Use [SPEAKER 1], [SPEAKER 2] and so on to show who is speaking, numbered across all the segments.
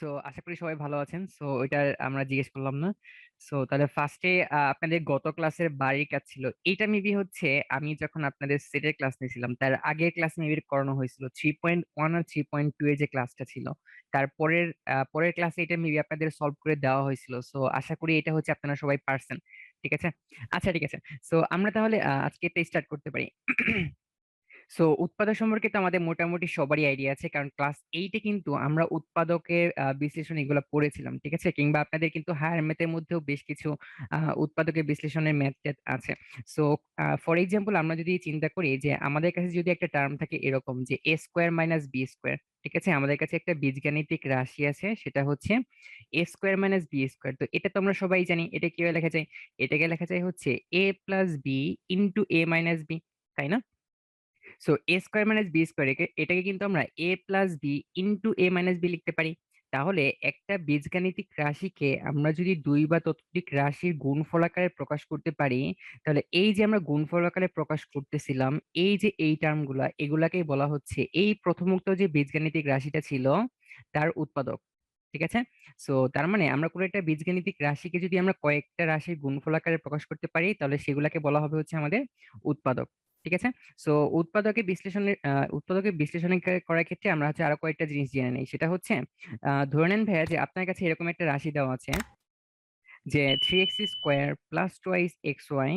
[SPEAKER 1] So আশা করি সবাই ভালো আছেন। সো ওইটা আমরা জিজ্ঞেস করলাম না। সো তাহলে ফার্স্টে আপনাদের গত ক্লাসের বাড়ির কাজ ছিল। এইটা মেবি হচ্ছে আমি যখন আপনাদের সেটের ক্লাস নিয়েছিলাম তার আগের ক্লাস মেবি করানো হয়েছিল 3.1 আর 3.2 এর যে ক্লাসটা ছিল। তারপরের পরের ক্লাসে এটা মেবি আপনাদের সলভ করে দেওয়া হয়েছিল। সো আশা করি এটা হচ্ছে আপনারা সবাই পারছেন। ঠিক আছে? আচ্ছা ঠিক আছে। সো আমরা তাহলে আজকে এটা স্টার্ট করতে পারি। সো উৎপাদক সম্পর্কে তো আমাদের মোটামুটি সবারই আইডিয়া আছে, কারণ ক্লাস এইটে কিন্তু আমরা উৎপাদকের বিশ্লেষণ এগুলো পড়েছিলাম। ঠিক আছে? কিংবা আপনাদের কিন্তু হায়ার ম্যাথের মধ্যেও বেশ কিছু উৎপাদকের বিশ্লেষণের ম্যাথ ট্যাথ আছে। সো ফর এক্সাম্পল আমরা যদি চিন্তা করি যে আমাদের কাছে যদি একটা টার্ম থাকে এরকম যে এ স্কোয়ার মাইনাস বি স্কোয়ার। ঠিক আছে? আমাদের কাছে একটা বীজগাণিতিক রাশি আছে, সেটা হচ্ছে a square minus b square. তো এটা তো আমরা সবাই জানি, এটা কিভাবে লেখা যায়? এটাকে লেখা যায় হচ্ছে a plus B into A minus B, তাই না? সো এ স্কোয়ার মাইনাস বি স্কোয়ার এটাকে কিন্তু আমরা এ প্লাস বি ইন্টু এ মাইনাস বি লিখতে পারি। তাহলে একটা বীজগাণিতিক রাশিকে আমরা যদি দুই বা ততোধিক রাশির গুণফল আকারে প্রকাশ করতে পারি, তাহলে এই যে আমরা গুণফল আকারে প্রকাশ করতেছিলাম, এই যে এই টার্মগুলা, এগুলাকেই বলা হচ্ছে এই প্রথমোক্ত যে বীজগাণিতিক রাশিটা ছিল তার উৎপাদক। ঠিক আছে? সো তার মানে আমরা কোনো একটা বীজগাণিতিক রাশিকে যদি আমরা কয়েকটা রাশির গুণফল আকারে প্রকাশ করতে পারি, তাহলে সেগুলাকে বলা হবে হচ্ছে আমাদের উৎপাদক। ঠিক আছে? সো উৎপাদকের বিশ্লেষণে করার ক্ষেত্রে আমরা হচ্ছে আরো কয়েকটা জিনিস জেনে নেই। সেটা হচ্ছে ধরে নেন ভাইয়া যে আপনার কাছে এরকম একটা রাশি দেওয়া আছে যে 3x² plus 2xy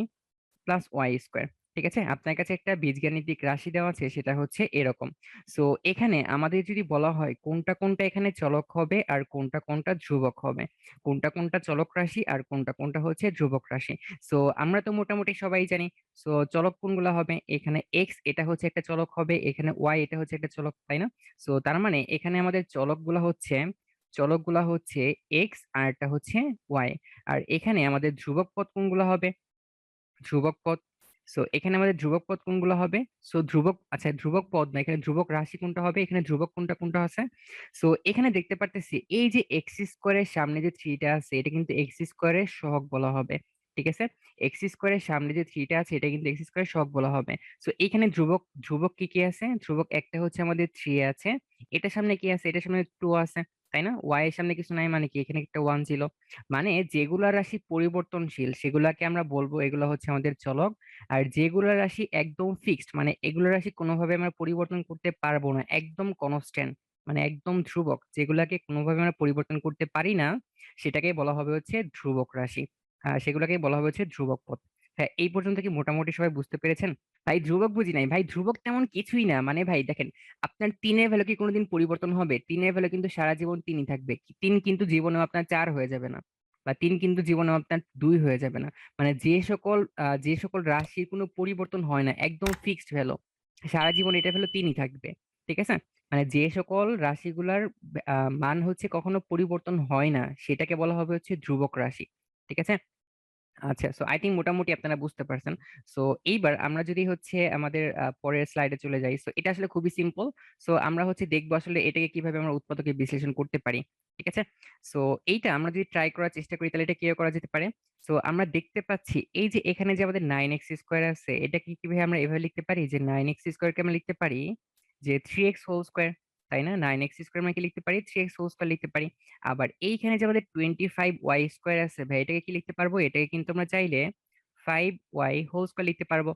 [SPEAKER 1] plus Y square. ঠিক আছে? আপনার কাছে একটা বীজগাণিতিক রাশি দেওয়া আছে, সেটা হচ্ছে এরকম। সো এখানে আমাদের যদি বলা হয় কোনটা কোনটা এখানে চলক হবে আর কোনটা কোনটা ধ্রুবক হবে, কোনটা কোনটা চলক রাশি আর কোনটা কোনটা হচ্ছে ধ্রুবক রাশি। সো আমরা তো মোটামুটি সবাই জানি। সো চলক কোনগুলো হবে? এখানে এক্স এটা হচ্ছে একটা চলক হবে, এখানে ওয়াই এটা হচ্ছে একটা চলক, তাই না? সো তার মানে এখানে আমাদের চলকগুলা হচ্ছে এক্স আর একটা হচ্ছে ওয়াই। আর এখানে আমাদের ধ্রুবক পদ কোনগুলো হবে? ধ্রুবক পদ। সো এখানে আমাদের ধ্রুবক পদ কোনগুলো হবে? সো আচ্ছা ধ্রুবক পদ না, এখানে ধ্রুবক রাশি কোনটা হবে? এখানে ধ্রুবক কোনটা কোনটা আছে? সো এখানে দেখতে পারতেছি এই যে এক্স স্কোয়ারের সামনে যে থ্রিটা আছে, এটা কিন্তু এক্স স্কোয়ারের সহগ বলা হবে। ঠিক আছে? এক্স স্কোয়ারের সামনে যে থ্রিটা আছে এটা কিন্তু এক্স স্কোয়ারের সহগ বলা হবে। সো এখানে ধ্রুবক ধ্রুবক কি কি আছে? ধ্রুবক একটা হচ্ছে আমাদের থ্রি আছে, এটার সামনে কি আছে? এটার সামনে টু আছে, তাই না? ওয়াই এর সামনে কিছু নাই, মানে কি এখানে একটা ওয়ান ছিল। মানে যেগুলা রাশি পরিবর্তনশীল সেগুলাকে আমরা বলবো এগুলো হচ্ছে আমাদের চলক। আর যেগুলা রাশি একদম ফিক্সড, মানে এগুলো রাশি কোনোভাবে আমরা পরিবর্তন করতে পারবো না, একদম কনস্ট্যান্ট, মানে একদম ধ্রুবক, যেগুলাকে কোনোভাবে আমরা পরিবর্তন করতে পারি না, সেটাকে বলা হবে হচ্ছে ধ্রুবক রাশি। সেগুলাকে বলা হবে হচ্ছে ধ্রুবক পদ। হ্যাঁ, এই পর্যন্ত কি মোটামুটি সবাই বুঝতে পেরেছেন? ভাই ধ্রুবক বুঝি নাই ভাই, ধ্রুবক তেমন কিছুই না। মানে ভাই দেখেন, আপনার তিনের ভ্যালু কি কোনোদিন পরিবর্তন হবে? তিনের ভ্যালু কিন্তু সারা জীবন তিনই থাকবে। তিন কিন্তু জীবনেও আপনার চার হয়ে যাবে না, বা তিন কিন্তু জীবনেও আপনার দুই হয়ে যাবে না। মানে যে সকল রাশির কোনো পরিবর্তন হয় না, একদম ফিক্সড ভ্যালু, সারা জীবন এটা ভ্যালু তিনই থাকবে। ঠিক আছে? মানে যে সকল রাশিগুলার মান হচ্ছে কখনো পরিবর্তন হয় না, সেটাকে বলা হবে হচ্ছে ধ্রুবক রাশি। ঠিক আছে? আচ্ছা, সো আই থিঙ্ক মোটামুটি আপনারা বুঝতে পারছেন। সো এইবার আমরা যদি হচ্ছে আমাদের পরের স্লাইডে চলে যাই, সো এটা আসলে খুবই সিম্পল। সো আমরা হচ্ছে দেখবো আসলে এটাকে কিভাবে আমরা উৎপাদকে বিশ্লেষণ করতে পারি। ঠিক আছে? সো এইটা আমরা যদি ট্রাই করার চেষ্টা করি তাহলে এটা কিভাবে করা যেতে পারে? সো আমরা দেখতে পাচ্ছি এই যে এখানে যে আমাদের 9x² আছে, এটা কি কিভাবে আমরা এভাবে লিখতে পারি যে 9x² আমরা লিখতে পারি যে 3x², তাই না? 9x² আমরা কি লিখতে পারি? 3x² লিখতে পারি। আবার এইখানে যে আমাদের 25y² আছে ভাই, এটাকে কি লিখতে পারবো? এটাকে কিন্তু আমরা চাইলে 5y² লিখতে পারবো,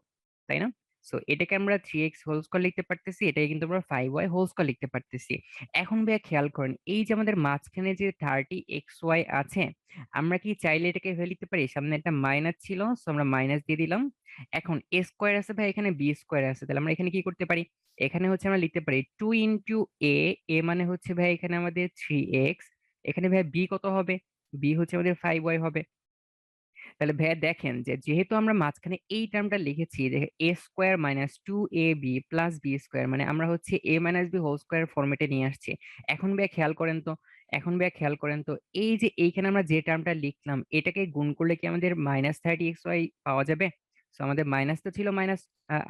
[SPEAKER 1] তাই না? সো এটাকে আমরা 3x² লিখতে পারতেছি, এটাকে কিন্তু আমরা 5y² লিখতে পারতেছি। এখন ভাইয়া খেয়াল করেন, এই যে আমাদের মাঝখানে যে 30xy আছে, আমরা কি চাইলে এটাকে এভাবে লিখতে পারি? সামনে একটা মাইনাস ছিল, সো আমরা মাইনাস দিয়ে দিলাম। এখন এ স্কোয়ার আছে ভাই, এখানে বি স্কোয়ার আছে, তাহলে আমরা এখানে কি করতে পারি? এখানে হচ্ছে আমরা লিখতে পারি 2 ইন্টু এ মানে হচ্ছে ভাই এখানে আমাদের 3x, এখানে ভাই বি কত হবে? বি হচ্ছে আমাদের 5y হবে। তাহলে ভাইয়া দেখেন যে যেহেতু আমরা মাঝখানে এই টার্মটা লিখেছি যে a² - 2ab plus b square, মানে আমরা হচ্ছে a - b² ফরম্যাটে নিয়ে আসছি। এখন ভাইয়া খেয়াল করেন তো, এই যে এইখানে আমরা যে টার্মটা লিখলাম, এটাকে গুণ করলে কি আমাদের -30xy পাওয়া যাবে? তো আমাদের মাইনাস তো ছিল, মাইনাস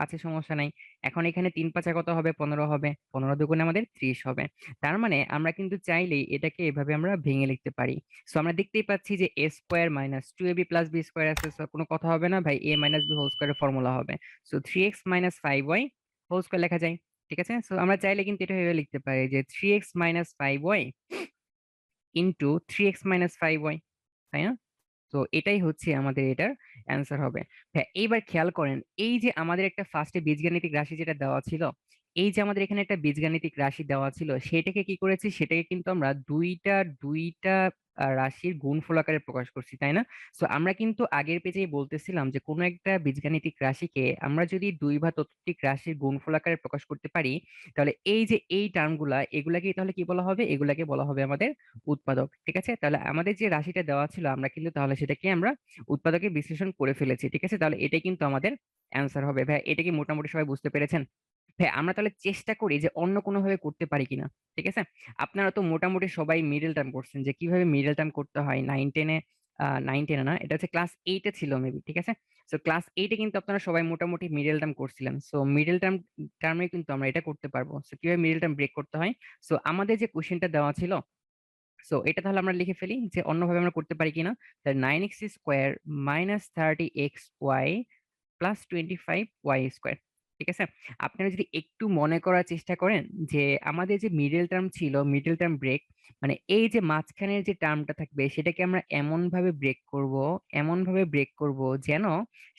[SPEAKER 1] আছে, সমস্যা নাই। এখন এখানে 3 × 5 কত হবে? 15 হবে, 15 দুগুণে আমাদের 30 হবে। তার মানে আমরা কিন্তু চাইলেই এটাকে এভাবে আমরা ভেঙে লিখতে পারি। সো আমরা দেখতেই পাচ্ছি যে a² - 2ab প্লাস b² আছে, so কোনো কথা হবে না ভাই, a - b² এর ফর্মুলা হবে। সো 3x - 5y² লেখা যায়। ঠিক আছে? সো আমরা চাইলে কিন্তু এটা ভেবে লিখতে পারি যে 3x - 5y into 3x minus 5y, তাই না? তো এটাই হচ্ছে আমাদের এটার অ্যান্সার হবে। হ্যাঁ, এইবার খেয়াল করেন, এই যে আমাদের একটা ফার্স্টে বীজগাণিতিক রাশি যেটা দেওয়া ছিল, এই যে আমাদের এখানে একটা বীজগাণিতিক রাশি দেওয়া ছিল, সেটাকে কি করেছি, সেটাকে কিন্তু আমরা দুইটা দুইটা রাশির গুণফল আকারে প্রকাশ করছি, তাই না? তো আমরা কিন্তু আগের পেজেই বলতেছিলাম যে কোনো একটা বীজগাণিতিক রাশিকে আমরা যদি দুই বা ততোধিক রাশির গুণফল আকারে প্রকাশ করতে পারি, তাহলে এই যে এই টার্মগুলা, এগুলাকে তাহলে কি বলা হবে, এগুলাকে বলা হবে আমাদের উৎপাদক। ঠিক আছে, তাহলে আমাদের যে রাশিটা দেওয়া ছিল আমরা কিন্তু তাহলে সেটাকে আমরা উৎপাদকে বিশ্লেষণ করে ফেলেছি। ঠিক আছে, তাহলে এটাই কিন্তু আমাদের অ্যান্সার হবে। ভাই এটা কি মোটামুটি সবাই বুঝতে পেরেছেন? ভাই আমরা তাহলে চেষ্টা করি যে অন্য কোনো ভাবে করতে পারি কিনা। ঠিক আছে, আপনারা তো মোটামুটি সবাই মিডল টার্ম করছেন, যে কিভাবে মিডল টার্ম করতে হয় 9-10-এ, 9-10-এ না, এটা হচ্ছে ক্লাস 8-এ ছিল মেবি। ঠিক আছে, তো ক্লাস 8-এ কিন্তু আপনারা সবাই মোটামুটি মিডল টার্ম করছিলেন। সো মিডল টার্মে কিন্তু আমরা এটা করতে পারবো। সো কিভাবে মিডল টার্ম ব্রেক করতে হয়, সো আমাদের যে কোশ্চেনটা দেওয়া ছিল, সো এটা তাহলে আমরা লিখে ফেলি যে অন্যভাবে আমরা করতে পারি কিনা। তাহলে 9x square minus 30xy plus 25y square. ঠিক আছে, আপনারা যদি একটু মনে করার চেষ্টা করেন যে আমাদের যে মিডল টার্ম ছিল, মিডল টার্ম ব্রেক, মানে এই যে মাঝখানের যে টার্মটা থাকবে সেটাকে আমরা এমন ভাবে ব্রেক করব, এমন ভাবে ব্রেক করব যেন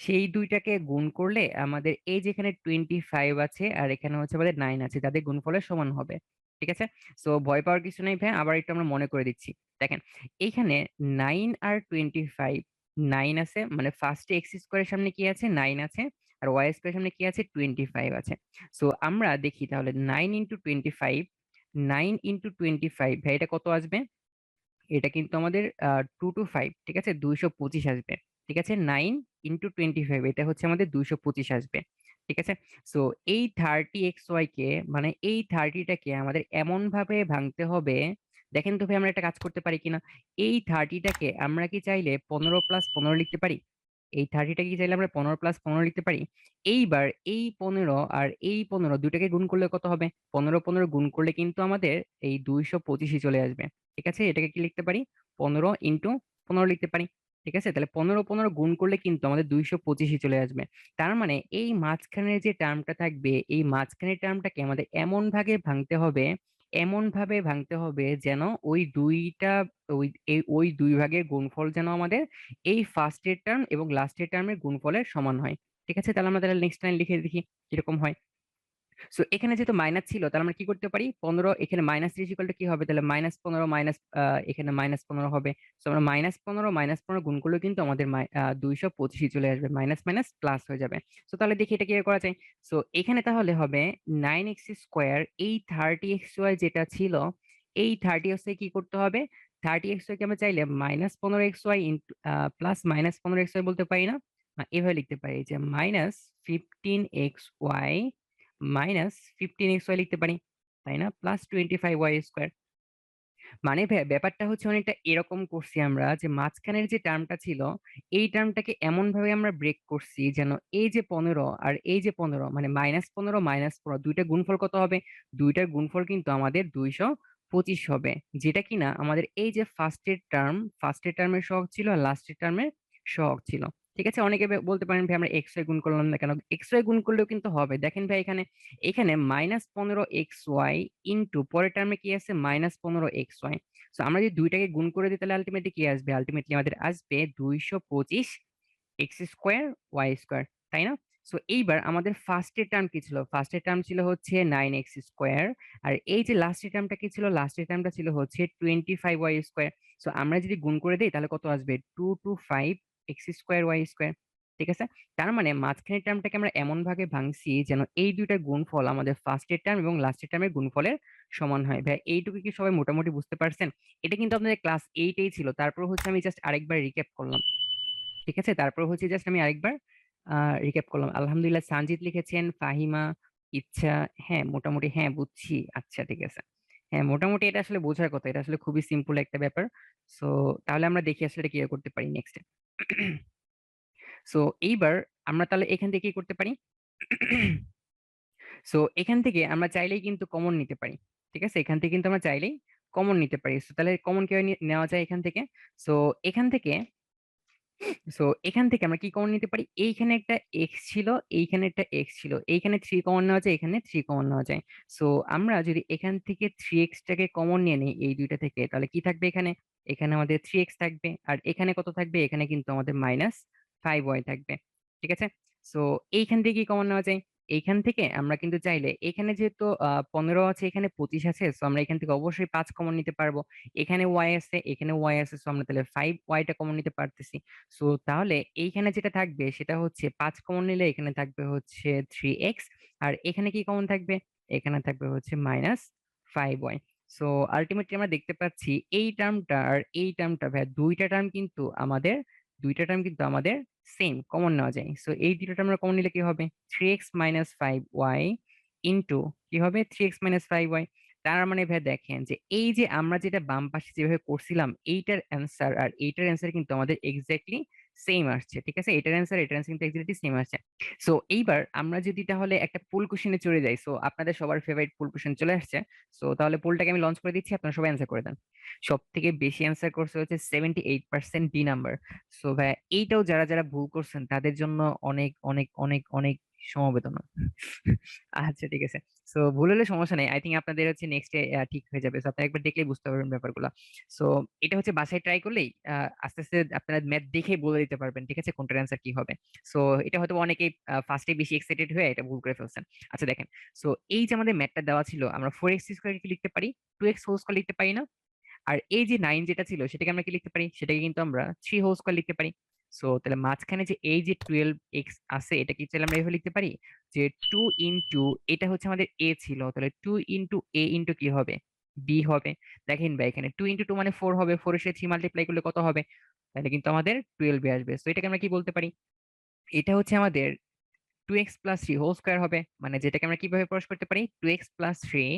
[SPEAKER 1] সেই দুইটাকে গুণ করলে আমাদের এই যেখানে 25 আছে আর এখানে হচ্ছে আমাদের 9 আছে, তাদের গুণফলের সমান হবে। ঠিক আছে, সো ভয় পাওয়ার কিছু নেই ভাই, আবার একটু আমরা মনে করে দিচ্ছি। দেখেন, এইখানে 9 আর 25, 9 আছে, মানে ফার্স্টে এক্স স্কোয়ারের সামনে কি আছে, 9 আছে, আর ওয়াই স্কোয়ারের সামনে কি আছে, 25 আছে। সো আমরা দেখি তাহলে 9 × 25, 9 × 25, ভাই এটা কত আসবে? এটা কিন্তু আমাদের 225, ঠিক আছে, 225 আসবে। ঠিক আছে, 9 × 25, এটা হচ্ছে আমাদের 225 আসবে। ঠিক আছে, সো এই 30xy কে, মানে এই 30টাকে আমাদের এমন ভাবে ভাঙতে হবে। দেখেন তো ভাই আমরা একটা কাজ করতে পারি কিনা, এই 30টাকে আমরা কি চাইলে 15+15 লিখতে পারি? এই 30টাকে কি চাইলে আমরা 15+15 লিখতে পারি? এইবার এই 15 আর এই 15 দুটাকে গুণ করলে কত হবে? 15 গুণ করলে কিন্তু আমাদের এই 225 চলে আসবে। ঠিক আছে, এটাকে কি লিখতে পারি, 15 × 15 লিখতে পারি। ঠিক আছে, তাহলে 15 গুণ করলে কিন্তু আমাদের 225 চলে আসবে। তার মানে এই মাঝখানের যে টার্মটা থাকবে, এই মাঝখানের টার্মটাকে আমাদের এমন ভাগে ভাঙতে হবে, এমন ভাবে ভাঙতে হবে যেন ওই দুইটা, ওই দুই ভাগের গুণফল যেন আমাদের এই ফার্স্টের টার্ম এবং লাস্টের টার্মের গুণফলের সমান হয়। ঠিক আছে, তাহলে আমরা তাহলে নেক্সট লাইন লিখে দেখি কিরকম হয়। সো এখানে যেহেতু মাইনাস ছিল, তাহলে আমরা কি করতে পারি, 15 এখানে মাইনাস 3 কি হবে, তাহলে -15 মাইনাস, এখানে -15 হবে। সো আমরা -15 গুণ করলে কিন্তু আমাদের 225 চলে আসবে, মাইনাস মাইনাস প্লাস হয়ে যাবে। সো তাহলে দেখি এটা কি করা যায়। সো এখানে তাহলে হবে 9x স্কোয়ার, এই 30xy যেটা ছিল, এই 30xy কি করতে হবে, 30xy কে আমরা চাইলে -15xy প্লাস -15xy বলতে পারি না? এভাবে লিখতে পারি যে -15xy -15xy লিখতে পারি, তাই না, +25y স্কোয়ার। মানে ব্যাপারটা হচ্ছে অনেকটা এরকম করছি আমরা, যে মাঝখানের যে টার্মটা ছিল, এই টার্মটাকে এমন ভাবে আমরা ব্রেক করছি যেন এই যে 15 আর এই যে 15, মানে -15 -15 দুইটা গুণফল কত হবে, দুইটার গুণফল কিন্তু আমাদের 225 হবে, যেটা কিনা আমাদের এই যে ফার্স্টের টার্মের সহগ ছিল আর লাস্টের টার্মের সহগ ছিল। ঠিক আছে, অনেকে বলতে পারেন ভাই আমরা এক্স ওয়াই গুণ করলাম না কেন, এক্স ওয়াই গুণ করলেও কিন্তু হবে। দেখেন ভাই এখানে, এখানে -15xy ইন্টু পরের টার্মে কি আছে, -15xy। সো আমরা যদি দুইটাকে গুণ করে দিই তাহলে আলটিমেটলি কি আসবে, আলটিমেটলি আমাদের আসবে 225x স্কোয়ার ওয়াই স্কোয়ার, তাই না? সো এইবার আমাদের ফার্স্টের টার্ম কি ছিল, ফার্স্টের টার্ম ছিল হচ্ছে 9x স্কোয়ার, আর এই যে লাস্টের টার্মটা কি ছিল, লাস্টের টার্মটা ছিল হচ্ছে 25y স্কোয়ার। সো আমরা যদি গুণ করে দিই তাহলে কত আসবে, 225x স্কোয়ার ওয়াই স্কোয়ার। ঠিক আছে, তার মানে মাঝখানের টার্মটাকে আমরা এমন ভাগে ভাঙছি যেন এই দুইটা গুণফল আমাদের ফার্স্টের টার্ম এবং লাস্টের টার্মের গুণফলের সমান হয়। ভাই এইটুকু কি সবাই মোটামুটি বুঝতে পারছেন? এটা কিন্তু আপনাদের ক্লাস 8-এই ছিল, তারপর হচ্ছে আমি জাস্ট আরেকবার রিক্যাপ করলাম। ঠিক আছে, তারপর হচ্ছে জাস্ট আমি আরেকবার রিক্যাপ করলাম। আলহামদুলিল্লাহ, সানজিদ লিখেছেন, ফাহিমা, ইচ্ছা, হ্যাঁ মোটামুটি, হ্যাঁ বুঝছি, আচ্ছা ঠিক আছে। হ্যাঁ মোটামুটি এটা আসলে বোঝার কথা, এটা আসলে খুবই সিম্পল একটা ব্যাপার। সো তাহলে আমরা দেখি আসলে এটা কি করতে পারি নেক্সট। সো এইবার আমরা তাহলে এখান থেকে কি করতে পারি, সো এখান থেকে আমরা চাইলেই কিন্তু কমন নিতে পারি। ঠিক আছে, এখান থেকে কিন্তু আমরা চাইলেই কমন নিতে পারি। সো তাহলে কমন কিভাবে নেওয়া যায় এখান থেকে, সো এখান থেকে সো এখান থেকে আমরা কি কমন নিতে পারি, এইখানে একটা এক্স ছিল, এইখানে একটা এক্স ছিল, এইখানে 3 কমন নেওয়া যায়, এখানে 3 কমন নেওয়া যায়। সো আমরা যদি এখান থেকে 3x টাকে কমন নিয়ে নিই এই দুইটা থেকে, তাহলে কি থাকবে এখানে, এখানে আমাদের 3x থাকবে, আর এখানে কত থাকবে, এখানে কিন্তু আমাদের -5y থাকবে। ঠিক আছে। সো এইখান থেকে কি কমন নেওয়া যায়, এইখান থেকে আমরা কিন্তু চাইলে এখানে যেহেতু 15 আছে, এখানে 25 আছে, সো আমরা এখান থেকে অবশ্যই 5 কমন নিতে পারবো। এখানে ওয়াই আছে, এখানে ওয়াই আছে, সো আমরা তাহলে 5y টা কমন নিতে পারতেছি। সো তাহলে এইখানে যেটা থাকবে সেটা হচ্ছে 5 কমন নিলে এখানে থাকবে হচ্ছে 3x, আর এখানে কি কমন থাকবে, এখানে থাকবে হচ্ছে -5y। সো আলটিমেটলি আমরা দেখতে পাচ্ছি এই টার্মটা আর এই টার্মটা ভাই দুইটা টার্ম কিন্তু আমাদের সেম কমন নেওয়া যায়। সো এই দুইটা টার্ম আমরা কমন নিলে কি হবে, 3x - 5y ইন্টু কি হবে, 3x - 5y। তার মানে ভাই দেখেন যে এই যে আমরা যেটা বাম পাশে যেভাবে করছিলাম, এইটার অ্যান্সার আর এইটার অ্যান্সার কিন্তু আমাদের এক্স্যাক্টলি সেম আসছে। ঠিক আছে, এটার অ্যান্সার কিন্তু এক্স্যাক্টলি সেম আসছে। সো এইবার আমরা যদি তাহলে একটা পুল কোশ্চেনে চলে যাই, সো আপনাদের সবার ফেভারিট পুল কোশ্চেন চলে আসছে। সো তাহলে পুলটাকে আমি লঞ্চ করে দিচ্ছি, আপনারা সবাই অ্যান্সার করে দেন। সব থেকে বেশি অ্যান্সার করছে হচ্ছে 78% ডি নাম্বার। সো ভাই এইটাও যারা যারা ভুল করছেন তাদের জন্য অনেক অনেক অনেক অনেক সমবেদনা। আচ্ছা ঠিক আছে। সো ভুল হলে সমস্যা নেই, আই থিঙ্ক আপনাদের হচ্ছে নেক্সট ঠিক হয়ে যাবে। সো আপনারা একবার দেখলেই বুঝতে পারবেন ব্যাপারগুলো। সো এটা হচ্ছে বাসায় ট্রাই করলেই আস্তে আস্তে আপনারা ম্যাথ দেখেই বলে দিতে পারবেন, ঠিক আছে, কোনটার অ্যান্সার কি হবে। সো এটা হয়তো অনেকেই ফার্স্টে বেশি এক্সাইটেড হয়ে এটা ভুল করে ফেলছেন। আচ্ছা দেখেন, সো এই যে আমাদের ম্যাথটা দেওয়া ছিল, আমরা 4x² কি লিখতে পারি, 2x² লিখতে পারি না? আর এই যে 9 যেটা ছিল সেটাকে আমরা কি লিখতে পারি, সেটাকে কিন্তু আমরা 3 হোল স্কয়ার লিখতে পারি। সো তাহলে মাঝখানে যে এই যে 12x আছে, এটা কি চাইলে আমরা এভাবে লিখতে পারি যে 2 ইন্টু, এটা হচ্ছে আমাদের a ছিল, তাহলে 2 ইন্টু a ইন্টু কি হবে, b হবে। দেখেন ভাই এখানে 2 ইন্টু 2 মানে 4 হবে, 4 এর সাথে 3 মাল্টিপ্লাই করলে কত হবে, তাহলে কিন্তু আমাদের 12 আসবে। সো এটাকে আমরা কি বলতে পারি, এটা হচ্ছে আমাদের 2x + 3 হোল স্কয়ার হবে, মানে যেটাকে আমরা কিভাবে প্রকাশ করতে পারি, 2x + 3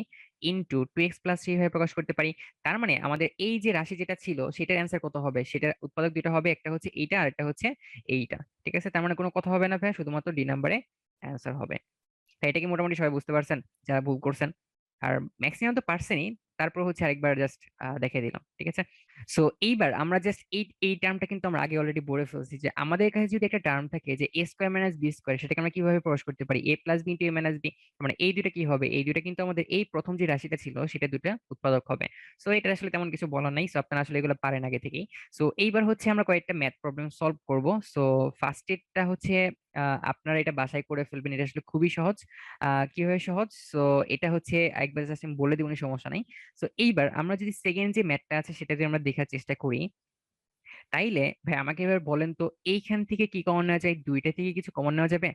[SPEAKER 1] ইন্টু 2x + 3 ভাবে প্রকাশ করতে পারি। তার মানে আমাদের এই যে রাশি যেটা ছিল সেটার অ্যান্সার কত হবে, সেটার উৎপাদক দুইটা হবে, একটা হচ্ছে এইটা আর একটা হচ্ছে এইটা। ঠিক আছে, তার মানে কোনো কথা হবে না ভাই, শুধুমাত্র ডি নাম্বারে অ্যান্সার হবে। তাই এটা কি মোটামুটি সবাই বুঝতে পারছেন যারা ভুল করছেন? আর ম্যাক্সিমাম তো পারছেনই, তারপর হচ্ছে আরেকবার জাস্ট দেখিয়ে দিলাম। ঠিক আছে। সো এইবার আমরা জাস্ট এই টার্মটা কিন্তু আমরা আগে অলরেডি বলে ফেলছি যে আমাদের কাছে যদি একটা টার্ম থাকে যে a² - b², সেটাকে আমরা কিভাবে প্রকাশ করতে পারি, a + b into a - b। মানে এই দুইটা কি হবে, এই দুইটা কিন্তু আমাদের এই প্রথম যে রাশিটা ছিল সেটা দুইটা উৎপাদক হবে। সো এটা আসলে তেমন কিছু বলার নাই, সো আপনারা আসলে এগুলো পারেন আগে থেকেই। সো এইবার হচ্ছে আমরা কয়েকটা ম্যাথ প্রবলেম সলভ করব। সো ফার্স্ট এরটা হচ্ছে আপনারা এটা বাসায় করে ফেলবেন, এটা আসলে খুবই সহজ। কিভাবে সহজ, সো এটা হচ্ছে একবার জাস্ট আমি বলে দিব, সমস্যা নাই। সো এইবার আমরা যদি সেকেন্ড যে ম্যাথটা আছে সেটা যদি আমরা দেখার চেষ্টা করি, তাইলে ভাই আমাকে এবার বলেন তো এইখান থেকে কি কমন নেওয়া যায়, দুইটা থেকে কিছু কমন নেওয়া যাবে?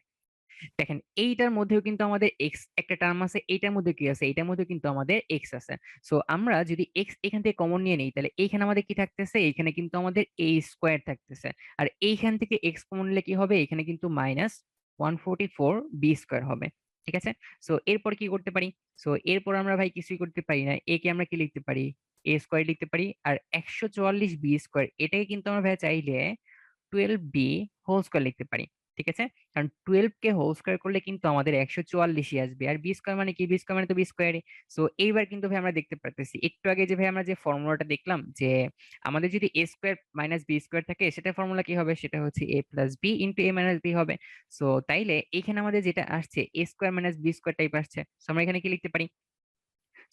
[SPEAKER 1] দেখেন এইটার মধ্যেও কিন্তু আমাদের এক্স একটা টার্ম আছে, এইটার মধ্যে কি আছে, এইটার মধ্যে কিন্তু আমাদের এক্স আছে। সো আমরা যদি এক্স এখান থেকে কমন নিয়ে নিই, তাহলে এইখানে আমাদের কি থাকতেছে, এইখানে কিন্তু আমাদের a² থাকতেছে। আর এইখান থেকে এক্স কমন নিলে কি হবে, এখানে কিন্তু -144b² হবে। ঠিক আছে। সো এরপর কি করতে পারি, সো এরপর আমরা ভাই কিছুই করতে পারি না, এ কে আমরা কি লিখতে পারি, a² লিখতে পারি। আর 144b² এটাকে কিন্তু আমরা ভাই চাইলে 12b² লিখতে পারি। ঠিক আছে, কারণ 12 কে হোল স্কয়ার করলে কিন্তু আমাদের 144ই আসবে, আর বি স্কয়ার মানে কি, বি স্কয়ার মানে তো বি স্কয়ারই। সো এইবার কিন্তু ভাই আমরা দেখতে পারতেছি একটু আগে যে ভাই আমরা যে ফর্মুলাটা দেখলাম যে আমাদের যদি a² - b² থাকে, সেটা ফর্মুলা কি হবে, সেটা হচ্ছে a + b into a - b হবে। সো তাইলে এখানে আমাদের যেটা আসছে a² - b² টাইপ আসছে। সো আমরা এখানে কি লিখতে পারি,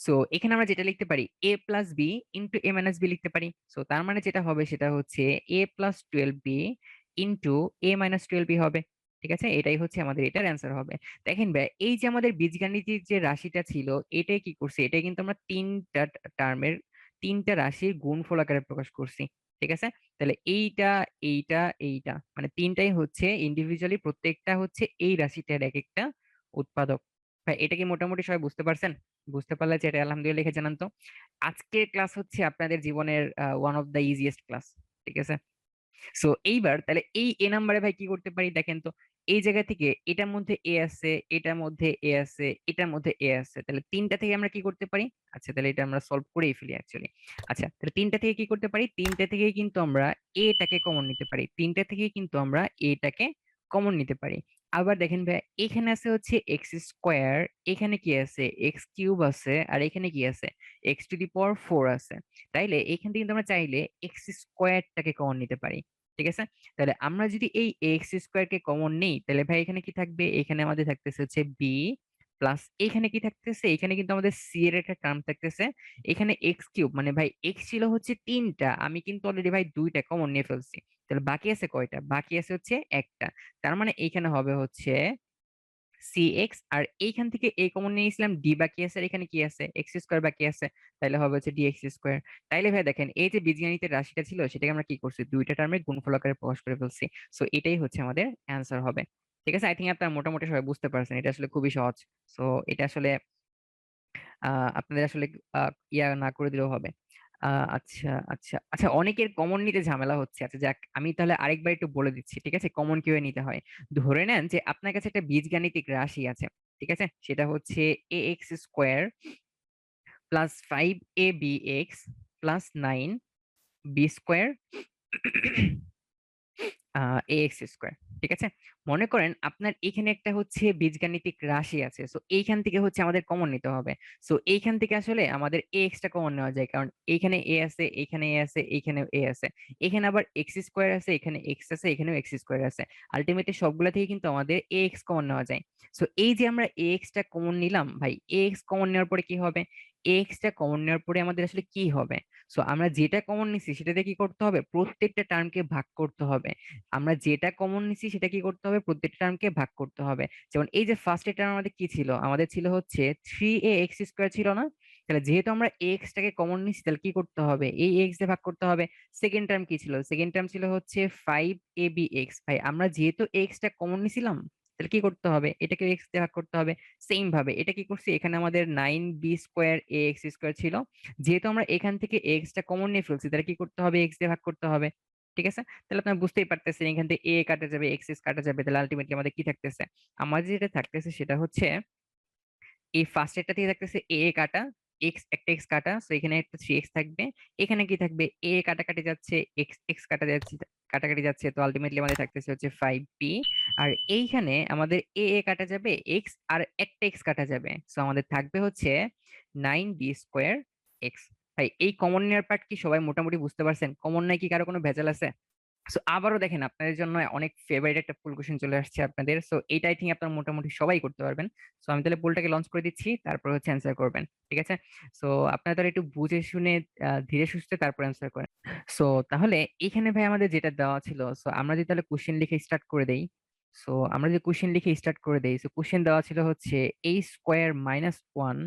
[SPEAKER 1] সো এখানে আমরা যেটা লিখতে পারি a + b into a - b লিখতে পারি। সো তার মানে যেটা হবে সেটা হচ্ছে a + 12b into a - 12b হবে। ঠিক আছে, এটাই হচ্ছে আমাদের এটার অ্যান্সার হবে। দেখেন ভাই এই যে আমাদের বীজগাণিতিক যে রাশিটা ছিল, এটাই কি করছে, এটাই কিন্তু আমরা তিনটা টার্মের, তিনটা রাশির গুণফল আকারে প্রকাশ করছি। ঠিক আছে, তাহলে এইটা এইটা এইটা মানে তিনটাই হচ্ছে ইন্ডিভিজুয়ালি, প্রত্যেকটা হচ্ছে এই রাশিটার এক একটা উৎপাদক। ভাই এটা কি মোটামুটি সবাই বুঝতে পারছেন? বুঝতে পারলে যে এটা আলহামদুলিল্লাহ লিখে জানান তো। আজকের ক্লাস হচ্ছে আপনাদের জীবনের one of the easiest class. ঠিক আছে। সো এইবার তাহলে এই এ নাম্বারে ভাই কি করতে পারি দেখেন তো, এই জায়গা থেকে এটার মধ্যে এ আছে, এটার মধ্যে এ আছে, এটার মধ্যে এ আছে, তাহলে তিনটা থেকে আমরা কি করতে পারি, আচ্ছা তাহলে এটা আমরা সলভ করেই ফেলি অ্যাকচুয়ালি। আচ্ছা তাহলে তিনটা থেকে কি করতে পারি, তিনটা থেকে কিন্তু আমরা এটাকে কমন নিতে পারি, তিনটা থেকে কিন্তু আমরা এটাকে কমন নিতে পারি। আবার দেখেন ভাই এখানে আছে হচ্ছে x², এখানে কি আছে x³ আছে, আর এখানে কি আছে x⁴ আছে। তাইলে এখান থেকে কিন্তু আমরা চাইলে x² টাকে কমন নিতে পারি। ঠিক আছে? তাহলে আমরা যদি এই এক্স স্কোয়ার কে কমন নেই তাহলে ভাই এখানে কি থাকবে, এখানে আমাদের থাকতেছে হচ্ছে বি প্লাস এখানে কি থাকতেছে, এখানে কিন্তু আমাদের সি এর একটা টার্ম থাকতেছে, এখানে এক্স কিউব মানে ভাই এক্স ছিল হচ্ছে 3টা, আমি কিন্তু অলরেডি ভাই 2টা কমন নিয়ে ফেলছি, তাহলে বাকি আছে কয়টা, বাকি আছে হচ্ছে একটা, তার মানে এইখানে হবে হচ্ছে সি এক্স, আর এইখান থেকে এই কমন নিয়েছিলাম ডি বাকি আছে, আর এখানে কি আছে এক্স স্কোয়ার বাকি আছে, তাহলে হবে হচ্ছে ডি এক্স স্কোয়ার। তাইলে ভাই দেখেন এই যে বীজগণিতের রাশিটা ছিল সেটাকে আমরা কি করছি, 2টা টার্মের গুণফল আকারে প্রকাশ করে ফেলছি। সো এটাই হচ্ছে আমাদের অ্যান্সার হবে। ঠিক আছে, আই থিঙ্ক আপনারা মোটামুটি সবাই বুঝতে পারছেন, এটা আসলে খুবই সহজ। সো এটা আসলে আপনাদের আসলে ইয়া না করে দিলেও হবে। আচ্ছা আচ্ছা আচ্ছা, অনেকের কমন নিতে ঝামেলা হচ্ছে, আচ্ছা যাক আমি তাহলে আরেকবার একটু বলে দিচ্ছি, ঠিক আছে, কমন কিভাবে নিতে হয়। ধরে নেন যে আপনার কাছে একটা বীজগাণিতিক রাশি আছে, ঠিক আছে, সেটা হচ্ছে a x square plus 5ab(x) plus 9b² x square. ঠিক আছে, মনে করেন আপনার এখানে একটা হচ্ছে বীজগাণিতিক রাশি আছে, সো এইখান থেকে হচ্ছে আমাদের কমন নিতে হবে। সো এইখান থেকে আসলে আমাদের এক্স টা কমন নেওয়া যায়, কারণ এইখানে এ আছে, এখানে এ আছে, এইখানে এ আছে, এখানে আবার এক্স স্কোয়ার আছে, এখানে এক্স আছে, এখানেও এক্স স্কোয়ার আছে, আলটিমেটলি সবগুলা থেকে কিন্তু আমাদের এ এক্স কমন নেওয়া যায়। সো এই যে আমরা এ এক্স টা কমন নিলাম ভাই, এ এক্স কমন নেওয়ার পরে কি হবে, এক্স টা কমন নেওয়ার পরে আমাদের আসলে কি হবে, সো আমরা যেটা কমন নিছি সেটাতে কি করতে হবে, প্রত্যেকটা টার্মকে ভাগ করতে হবে। আমরা যেটা কমন নিছি সেটা কি করতে হবে, প্রত্যেকটা টার্মকে ভাগ করতে হবে। যেমন এই যে ফার্স্ট টার্ম আমাদের কি ছিল, আমাদের ছিল হচ্ছে 3ax² ছিল না, তাহলে যেহেতু আমরা এক্স টাকে কমন নিছি তাহলে কি করতে হবে, এই এক্স দিয়ে ভাগ করতে হবে। সেকেন্ড টার্ম কি ছিল, সেকেন্ড টার্ম ছিল হচ্ছে 5ab(x), ভাই আমরা যেহেতু এক্স টা কমন নিছিলাম তাহলে কি করতে হবে, এটাকে এক্স দিয়ে ভাগ করতে হবে। সেম ভাবে এটা কি করছি, এখানে আমাদের 9b² ছিল, যেহেতু আমরা এখান থেকে এক্স টা কমন নিয়ে ফেলছি তাহলে কি করতে হবে, এক্স দিয়ে ভাগ করতে হবে। ঠিক আছে, তাহলে আপনারা বুঝতেই পারতেছেন এখান থেকে এ কাটা যাবে, এক্স এস কাটা যাবে, তাহলে আলটিমেটলি আমাদের কি থাকতেছে, আমাদের যেটা থাকতেছে সেটা হচ্ছে এই ফার্স্ট এরটা থেকে থাকতেছে এ কাটা, এক্স একটা এক্স কাটা, তো এখানে একটা 3x থাকবে, এখানে কি থাকবে এ কাটাকাটি যাচ্ছে, এক্স এক্স কাটা যাচ্ছে, কাটাকাটি যাচ্ছে, তো আলটিমেটলি আমাদের থাকতেছে হচ্ছে 5p। আর এইখানে আমাদের এ কাটা যাবে, এক্স আর একটা এক্স কাটা যাবে, সো আমাদের থাকবে হচ্ছে 9b²x। ভাই এই কমন নেওয়ার পার্ট কি সবাই মোটামুটি বুঝতে পারছেন, কমন নাই কি কারো কোনো ভেজাল আছে? সো আবারও দেখেন আপনাদের জন্য অনেক ফেভারিট একটা ফুল কোশ্চেন চলে আসছে আপনাদের, সো এইটা আই থিঙ্ক আপনারা মোটামুটি সবাই করতে পারবেন। সো আমি তাহলে পোলটাকে লঞ্চ করে দিচ্ছি, তারপর হচ্ছে অ্যান্সার করবেন, ঠিক আছে? সো আপনারা তাহলে একটু বুঝে শুনে ধীরে সুস্থে তারপর অ্যান্সার করেন। সো তাহলে এখানে ভাই আমাদের যেটা দেওয়া ছিল, সো আমরা যদি তাহলে কোশ্চেন লিখে স্টার্ট করে দেই, সো আমরা যদি কোশ্চেন লিখে স্টার্ট করে দেই, সো কোশ্চেন দেওয়া ছিল হচ্ছে a² - 1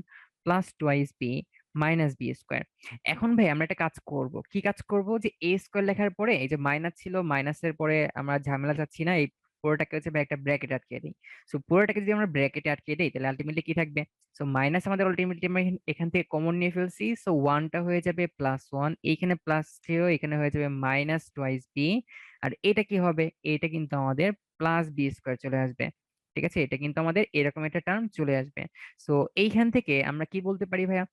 [SPEAKER 1] plus twice b minus বি²। এখন ভাই আমরা একটা কাজ করব, কি কাজ করব, যে এ স্কোয়ার লেখার পরে এই যে মাইনাস ছিল, মাইনাসের পরে আমরা ঝামেলা চাচ্ছি না, এই পুরোটাকে হচ্ছে ভাই একটা ব্র্যাকেট আটকে দিই। সো পুরোটাকে যদি আমরা ব্র্যাকেটে আটকে দিই তাহলে আলটিমেটলি কি থাকবে, সো মাইনাস আমাদের আলটিমেটলি আমরা এখান থেকে কমন নিয়ে ফেলছি, সো ওয়ানটা হয়ে যাবে +1, এইখানে +0, এখানে হয়ে যাবে মাইনাস টোয়াইস বি, আর এটা কি হবে, এটা কিন্তু আমাদের প্লাস বি² চলে আসবে। ঠিক আছে, এটা কিন্তু আমাদের এরকম একটা টার্ম চলে আসবে। সো এইখান থেকে আমরা কি বলতে পারি ভাইয়া,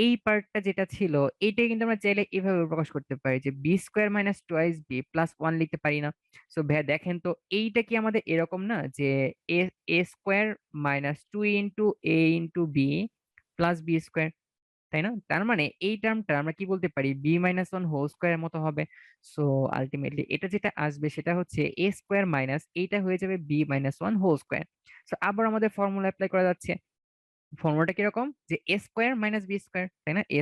[SPEAKER 1] এই পার্টটা যেটা ছিল এইটাই কিন্তু আমরা চাইলে এভাবে প্রকাশ করতে পারি যে b² - 2ab+1 লিখতে পারি না? সো ভাইয়া দেখেন তো এইটা কি আমাদের এরকম না যে a² -2ab+b², তাই না? তার মানে এই টার্মটা আমরা কি বলতে পারি, b-1 হোল স্কোয়ারের মতো হবে। সো আলটিমেটলি এটা যেটা আসবে সেটা হচ্ছে a² মাইনাস এইটা হয়ে যাবে b-1 হোল স্কোয়ার। সো আবার আমাদের ফর্মুলা অ্যাপ্লাই করা যাচ্ছে, ফর্মুলাটা কিরকম, যে a² - b², তাই না, a²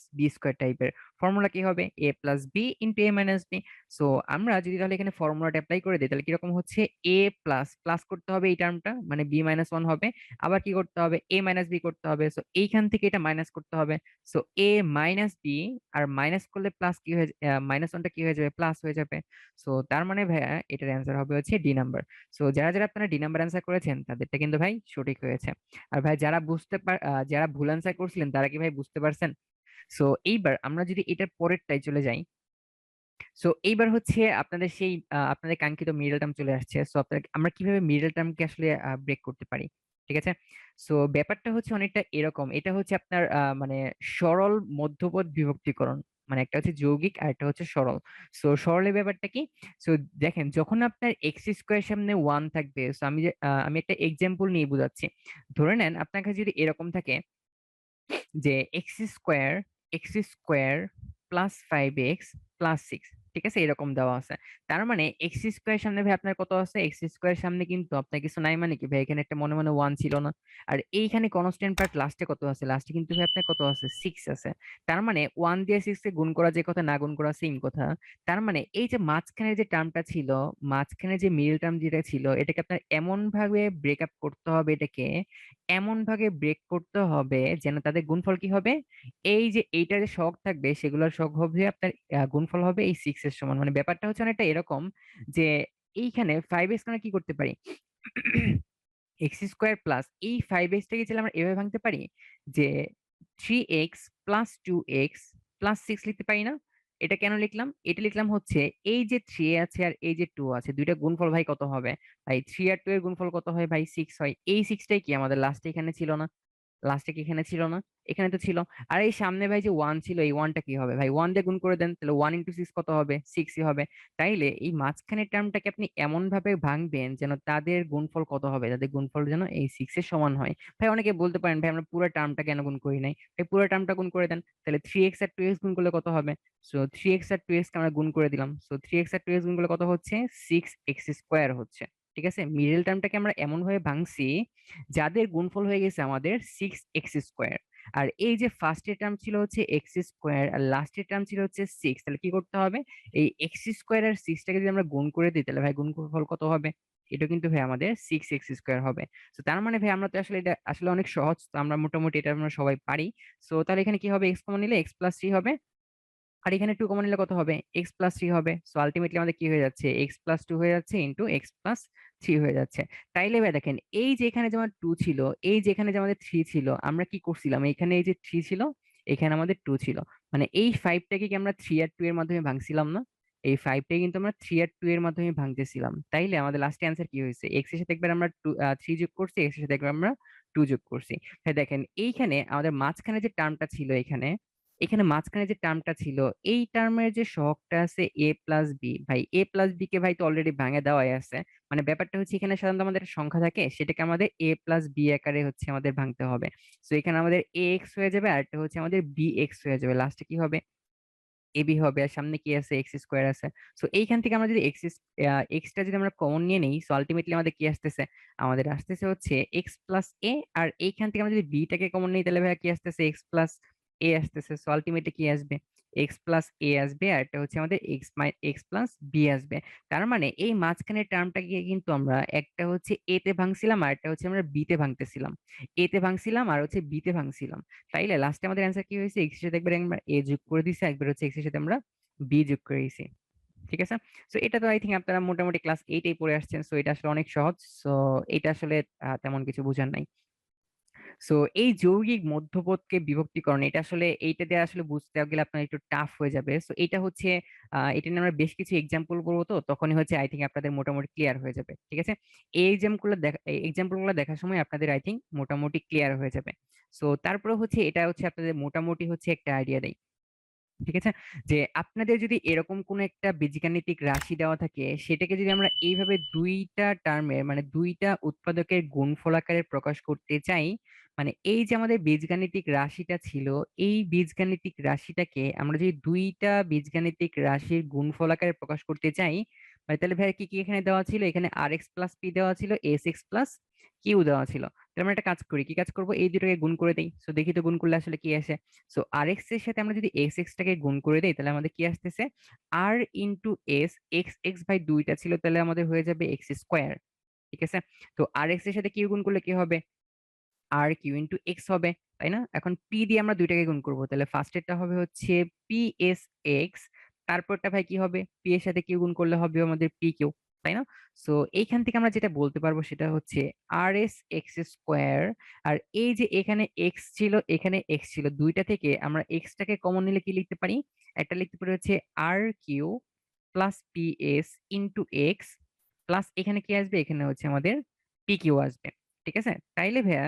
[SPEAKER 1] - b² টাইপের ফর্মুলা কি হবে, a+b × a-b। সো আমরা যদি তাহলে এখানে ফর্মুলাটা অ্যাপ্লাই করে দিই তাহলে কিরকম হচ্ছে, a প্লাস প্লাস করতে হবে এই টার্মটা মানে b-1 হবে, আবার কি করতে হবে, a-b করতে হবে, সো এইখান থেকে এটা মাইনাস করতে হবে। সো a-b, আর মাইনাস করলে প্লাস কি হয়ে, -1টা কি হয়ে যাবে, প্লাস হয়ে যাবে। সো তার মানে ভাইয়া এটার অ্যান্সার হবে হচ্ছে ডি নাম্বার। সো যারা যারা আপনারা ডি নাম্বার অ্যান্সার করেছেন তাদেরটা কিন্তু ভাই সঠিক হয়েছে। আর ভাই যারা যারা ভুল অ্যান্সার করছিলেন তারা কি ভাই বুঝতে পারছেন? সো এইবার আমরা যদি এটার পরেরটাই চলে যাই, সো এইবার হচ্ছে আপনাদের সেই আপনাদের কাঙ্ক্ষিত মিডল টার্ম চলে আসছে, সো আপনাদের আমরা কিভাবে মিডল টার্মকে আসলে ব্রেক করতে পারি, ঠিক আছে? সো ব্যাপারটা হচ্ছে অনেকটা এরকম, এটা হচ্ছে আপনার মানে সরল মধ্যপদ বিভক্তিকরণ, মানে একটা হচ্ছে যৌগিক আর একটা হচ্ছে সরল। সো সরলের ব্যাপারটা কি, সো দেখেন যখন আপনার এক্স² সামনে 1 থাকবে, সো আমি একটা এক্সাম্পল নিয়ে বোঝাচ্ছি। ধরে নেন আপনার কাছে যদি এরকম থাকে যে x square plus 5x plus 6, ঠিক আছে, এরকম দেওয়া আছে। তার মানে এক্স স্কোয়ার সামনে ভাই আপনার কত আছে, এক্স স্কোয়ার সামনে কিন্তু আপনার কিছু নাই, মানে কি ভাই এখানে একটা মনে মনে ওয়ান ছিল না। আর এইখানে কনস্ট্যান্ট পার্ট লাস্টে কত আছে, লাস্টে কিন্তু ভাই আপনার কত আছে, সিক্স আছে। তার মানে ওয়ান দিয়ে সিক্স কে গুণ করা যে কথা, না গুণ করা সেম কথা। তার মানে এই যে মাঝখানে যে টার্মটা ছিল, মাঝখানে যে মিডল টার্ম যেটা ছিল, এটাকে আপনার এমন ভাবে ব্রেকআপ করতে হবে, এটাকে এমন ভাবে ব্রেক করতে হবে যেন তাদের গুণফল কি হবে, এই যে এইটার যে শখ থাকবে সেগুলোর শখ হবে আপনার গুণফল হবে এই সিক্স এর সমান। মানে ব্যাপারটা হচ্ছে অনেকটা এরকম যে এইখানে ফাইভ এক্স মানে কি করতে পারি, এক্স স্কোয়ার প্লাস এই ফাইভ এক্সটাকে চাইলে আমরা এভাবে ভাঙতে পারি যে three x plus two x plus six লিখতে পারি না। এটা কেন লিখলাম, এটা লিখলাম হচ্ছে এই যে থ্রি আছে আর এই যে টু আছে, দুইটা গুণফল ভাই কত হবে, ভাই থ্রি আর টু এর গুণফল কত হয় ভাই, সিক্স হয়। এই সিক্সটাই কি আমাদের লাস্টে এখানে ছিল না, লাস্টে কি এখানে ছিল না, এখানে তো ছিল। আর এই সামনে ভাই যে ওয়ান ছিল, এই ওয়ানটা কি হবে ভাই, ওয়ান দিয়ে গুণ করে দেন, তাহলে ওয়ান ইন্টু সিক্স কত হবে, সিক্সই হবে। তাইলে এই মাঝখানের টার্মটাকে আপনি এমন ভাবে ভাঙবেন যেন তাদের গুণফল কত হবে, তাদের গুণফল যেন এই সিক্স এর সমান হয়। ভাই অনেকে বলতে পারেন ভাই আমরা পুরো টার্মটা কেন গুণ করি নাই, ভাই পুরো টার্মটা গুণ করে দেন, তাহলে থ্রি এক্স আর টু এক্স গুণ করলে কত হবে, সো থ্রি এক্স আর টু এক্স আমরা গুণ করে দিলাম, সো থ্রি এক্স আর টু এক্স গুণ করলে কত হচ্ছে, সিক্স এক্স স্কোয়ার হচ্ছে। ঠিক আছে, মিডল টার্মটাকে আমরা এমন ভাবে ভাঙছি যাদের গুণফল হয়ে গেছে আমাদের সিক্স এক্স স্কোয়ার। আর এই যে ফার্স্টের টার্ম ছিল হচ্ছে এক্স স্কোয়ার আর লাস্টের টার্ম ছিল হচ্ছে সিক্স, তাহলে কি করতে হবে, এই এক্স স্কোয়ার আর সিক্সটাকে যদি আমরা গুণ করে দিই তাহলে ভাই গুণফল কত হবে, এটা কিন্তু ভাই আমাদের সিক্স এক্স স্কোয়ার হবে। তো তার মানে ভাই আমরা তো আসলে এটা আসলে অনেক সহজ, তো আমরা মোটামুটি এটা আমরা সবাই পারি। সো তাহলে এখানে কি হবে, এক্স কমন নিলে এক্স প্লাস থ্রি হবে, আর এখানে টু কমন নিলে কত হবে, এক্স প্লাস থ্রি হবে। সো আলটিমেটলি আমাদের কি হয়ে যাচ্ছে, এক্স প্লাস টু হয়ে যাচ্ছে ইন্টু এক্স প্লাস থ্রি হয়ে যাচ্ছে। তাইলে ভাই দেখেন এই যে এখানে যেমন টু ছিল, এই যে এখানে যে আমাদের থ্রি ছিল, আমরা কি করছিলাম, এখানে এই যে থ্রি ছিল, এখানে আমাদের টু ছিল, মানে এই ফাইভটাকে কি আমরা থ্রি আর টু এর মাধ্যমে ভাঙছিলাম না, এই ফাইভটাকে কিন্তু আমরা থ্রি আর টু এর মাধ্যমে ভাঙতেছিলাম। তাইলে আমাদের লাস্ট অ্যান্সার কি হয়েছে, এক্স এর সাথে একবার আমরা টু থ্রি যোগ করছি, এক্স এর সাথে একবার আমরা টু যোগ করছি। হ্যাঁ দেখেন এইখানে আমাদের মাঝখানে যে টার্মটা ছিল, এখানে এখানে মাঝখানে যে টার্মটা ছিল, এই টার্মের যে সহগটা আছে এ প্লাস বি, ভাই এ প্লাস বি কে ভাই তো অলরেডি ভাঙে দেওয়াই আছে। মানে ব্যাপারটা হচ্ছে এখানে সাধারণত আমাদের একটা সংখ্যা থাকে, সেটাকে আমাদের এ প্লাস বি আকারে হচ্ছে আমাদের ভাঙতে হবে। তো এখানে আমাদের এ এক্স হয়ে যাবে আর একটা হচ্ছে আমাদের বি এক্স হয়ে যাবে, লাস্টে কি হবে, এবি হবে, আর সামনে কি আছে, এক্স স্কোয়ার আছে। সো এইখান থেকে আমরা যদি এক্সটা যদি আমরা কমন নিয়ে নেই, সো আলটিমেটলি আমাদের কি আসতেছে, আমাদের আসতেছে হচ্ছে এক্স প্লাস এ। আর এইখান থেকে আমরা যদি বিটাকে কমন নিই তাহলে ভাই কি আসতেছে, এক্স প্লাস এ আসতেছে। সো আলটিমেটলি কি আসবে, এক্স প্লাস এ আসবে, আর এটা হচ্ছে আমাদের এক্স প্লাস বি আসবে। তার মানে এই মাঝখানের টার্মটাকে কিন্তু আমরা একটা হচ্ছে এ তে ভাঙছিলাম আর একটা হচ্ছে আমরা বি তে ভাঙতেছিলাম, এ তে ভাঙছিলাম আর হচ্ছে বি তে ভাঙছিলাম। তাইলে লাস্টে আমাদের অ্যান্সার কি হয়েছে, এক্স এর সাথে একবার আমরা এ যোগ করে দিছি, একবার হচ্ছে এক্স এর সাথে আমরা বি যোগ করে দিছি। ঠিক আছে, সো এটা তো আই থিঙ্ক আপনারা মোটামুটি ক্লাস এইটেই পড়ে আসছেন, সো এটা আসলে অনেক সহজ। সো এটা আসলে তেমন কিছু বোঝার নাই। সো এই যৌগিক মধ্যপদকে বিভক্তিকরণ, এটা আসলে এইটা দিয়ে আসলে বুঝতে গেলে আপনার একটু টাফ হয়ে যাবে। সো এটা হচ্ছে এটা নিয়ে আমরা বেশ কিছু এক্সাম্পল করবো, তো তখনই হচ্ছে আই থিঙ্ক আপনাদের মোটামুটি ক্লিয়ার হয়ে যাবে। ঠিক আছে, এই এক্সাম্পল গুলো দেখার সময় আপনাদের আই থিঙ্ক মোটামুটি ক্লিয়ার হয়ে যাবে। সো তারপরে হচ্ছে এটা হচ্ছে আপনাদের মোটামুটি হচ্ছে একটা আইডিয়া দেয়। ঠিক আছে, যে আপনাদের যদি এরকম কোন একটা বীজগাণিতিক রাশি দেওয়া থাকে, সেটাকে যদি আমরা এইভাবে দুইটা টার্মে মানে দুইটা উৎপাদকের গুণফল আকারে প্রকাশ করতে চাই, মানে এই যে আমাদের বীজগাণিতিক রাশিটা ছিল, এই বীজগাণিতিক রাশিটাকে আমরা যদি দুইটা বীজগাণিতিক রাশির গুণফল আকারে প্রকাশ করতে চাই, মানে তাহলে ভাই কি কি এখানে দেওয়া ছিল, এখানে আর এক্স প্লাস পি দেওয়া ছিল, এস এক্স প্লাস কিউ দেওয়া ছিল। তাহলে আমরা একটা কাজ করি, কি কাজ করবো, এই দুটোকে গুণ করে দেই। সো দেখি তো গুণ করলে আসলে কি আসে। সো আর এক্স এর সাথে আমরা যদি এক্স এক্স টাকে গুণ করে দেই তাহলে আমাদের কি আসতেছে, আর ইন্টু এস, এক্স এক্স ভাই দুইটা ছিল তাহলে আমাদের হয়ে যাবে এক্স স্কোয়ার। ঠিক আছে, তো আর এক্স এর সাথে কিউ গুণ করলে কি হবে, আর কিউ ইন্টু এক্স হবে, তাই না। এখন পি দিয়ে আমরা দুইটাকে গুণ করবো, তাহলে ফার্স্টেরটা হবে হচ্ছে পি এস এক্স, তারপরটা ভাই কি হবে, পি এর সাথে কিউ গুণ করলে হবে আমাদের পি কিউ, তাই না। সো এইখান থেকে আমরা যেটা বলতে পারবো সেটা হচ্ছে আর এস এক্স স্কোয়ার। আর এই যে এখানে এক্স ছিল এখানে এক্স ছিল, দুইটা থেকে আমরা এক্সটাকে কমন নিলে কি লিখতে পারি, একটা লিখতে পারি হচ্ছে আর q plus p s into x, plus এখানে কি আসবে, এখানে হচ্ছে আমাদের পি কিউ আসবে। ঠিক আছে, তাইলে ভাইয়া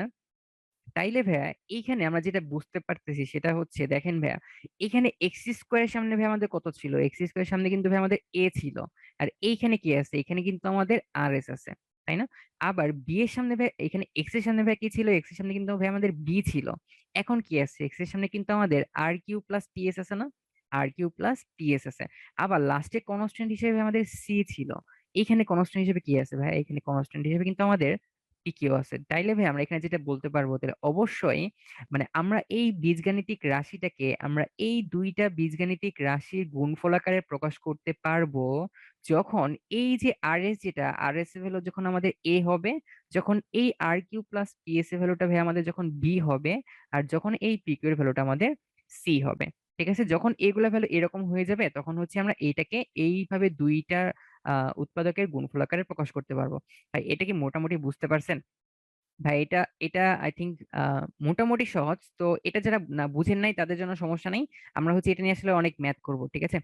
[SPEAKER 1] এইখানে আমরা যেটা বুঝতে পারতেছি সেটা হচ্ছে, দেখেন ভাইয়া এখানে এক্স স্কোয়ারের সামনে ভাই আমাদের কত ছিল, এক্স স্কোয়ারের সামনে কিন্তু ভাই আমাদের এ ছিল। আর এইখানে কি আছে, এখানে কিন্তু আমাদের আর এস আছে, তাই না। আবার বি এর সামনে ভাই, এখানে এক্স এর সামনে ভাই কি ছিল, এক্স এর সামনে কিন্তু ভাই আমাদের বি ছিল। এখন কি আছে, এক্স এর সামনে কিন্তু আমাদের আর কিউ প্লাস পি এস আছে না, আর কিউ প্লাস পিএস আছে। আবার লাস্টে কনস্ট্যান্ট হিসেবে আমাদের সি ছিল। এখানে কনস্ট্যান্ট হিসেবে কি আছে ভাই? এখানে কনস্ট্যান্ট হিসেবে কিন্তু আমাদের পিকিউ আছে। তাইলে ভাই আমরা এখানে যেটা বলতে পারবো, তাহলে অবশ্যই মানে আমরা এই বীজগাণিতিক রাশিটাকে আমরা এই দুইটা বীজগাণিতিক রাশির গুণফল আকারে প্রকাশ করতে পারবো যখন এই যে আর এস, যেটা আর এস এর ভ্যালু যখন আমাদের এ হবে, যখন এই আর কিউ প্লাস পিএস এর ভ্যালুটা ভাই আমাদের যখন বি হবে, আর যখন এই পিকিউ এর ভ্যালুটা আমাদের সি হবে। ঠিক আছে, যখন এগুলা ভ্যালু এরকম হয়ে যাবে তখন হচ্ছে আমরা এইটাকে এইভাবে দুইটা উৎপাদকের গুণফল আকারে প্রকাশ করতে পারবো। ভাই এটা কি মোটামুটি বুঝতে পারছেন? ভাই এটা এটা আই থিঙ্ক মোটামুটি সহজ। তো এটা যারা না বুঝেন নাই তাদের জন্য সমস্যা নাই, আমরা হচ্ছে এটা নিয়ে আসলে অনেক ম্যাথ করব, ঠিক আছে?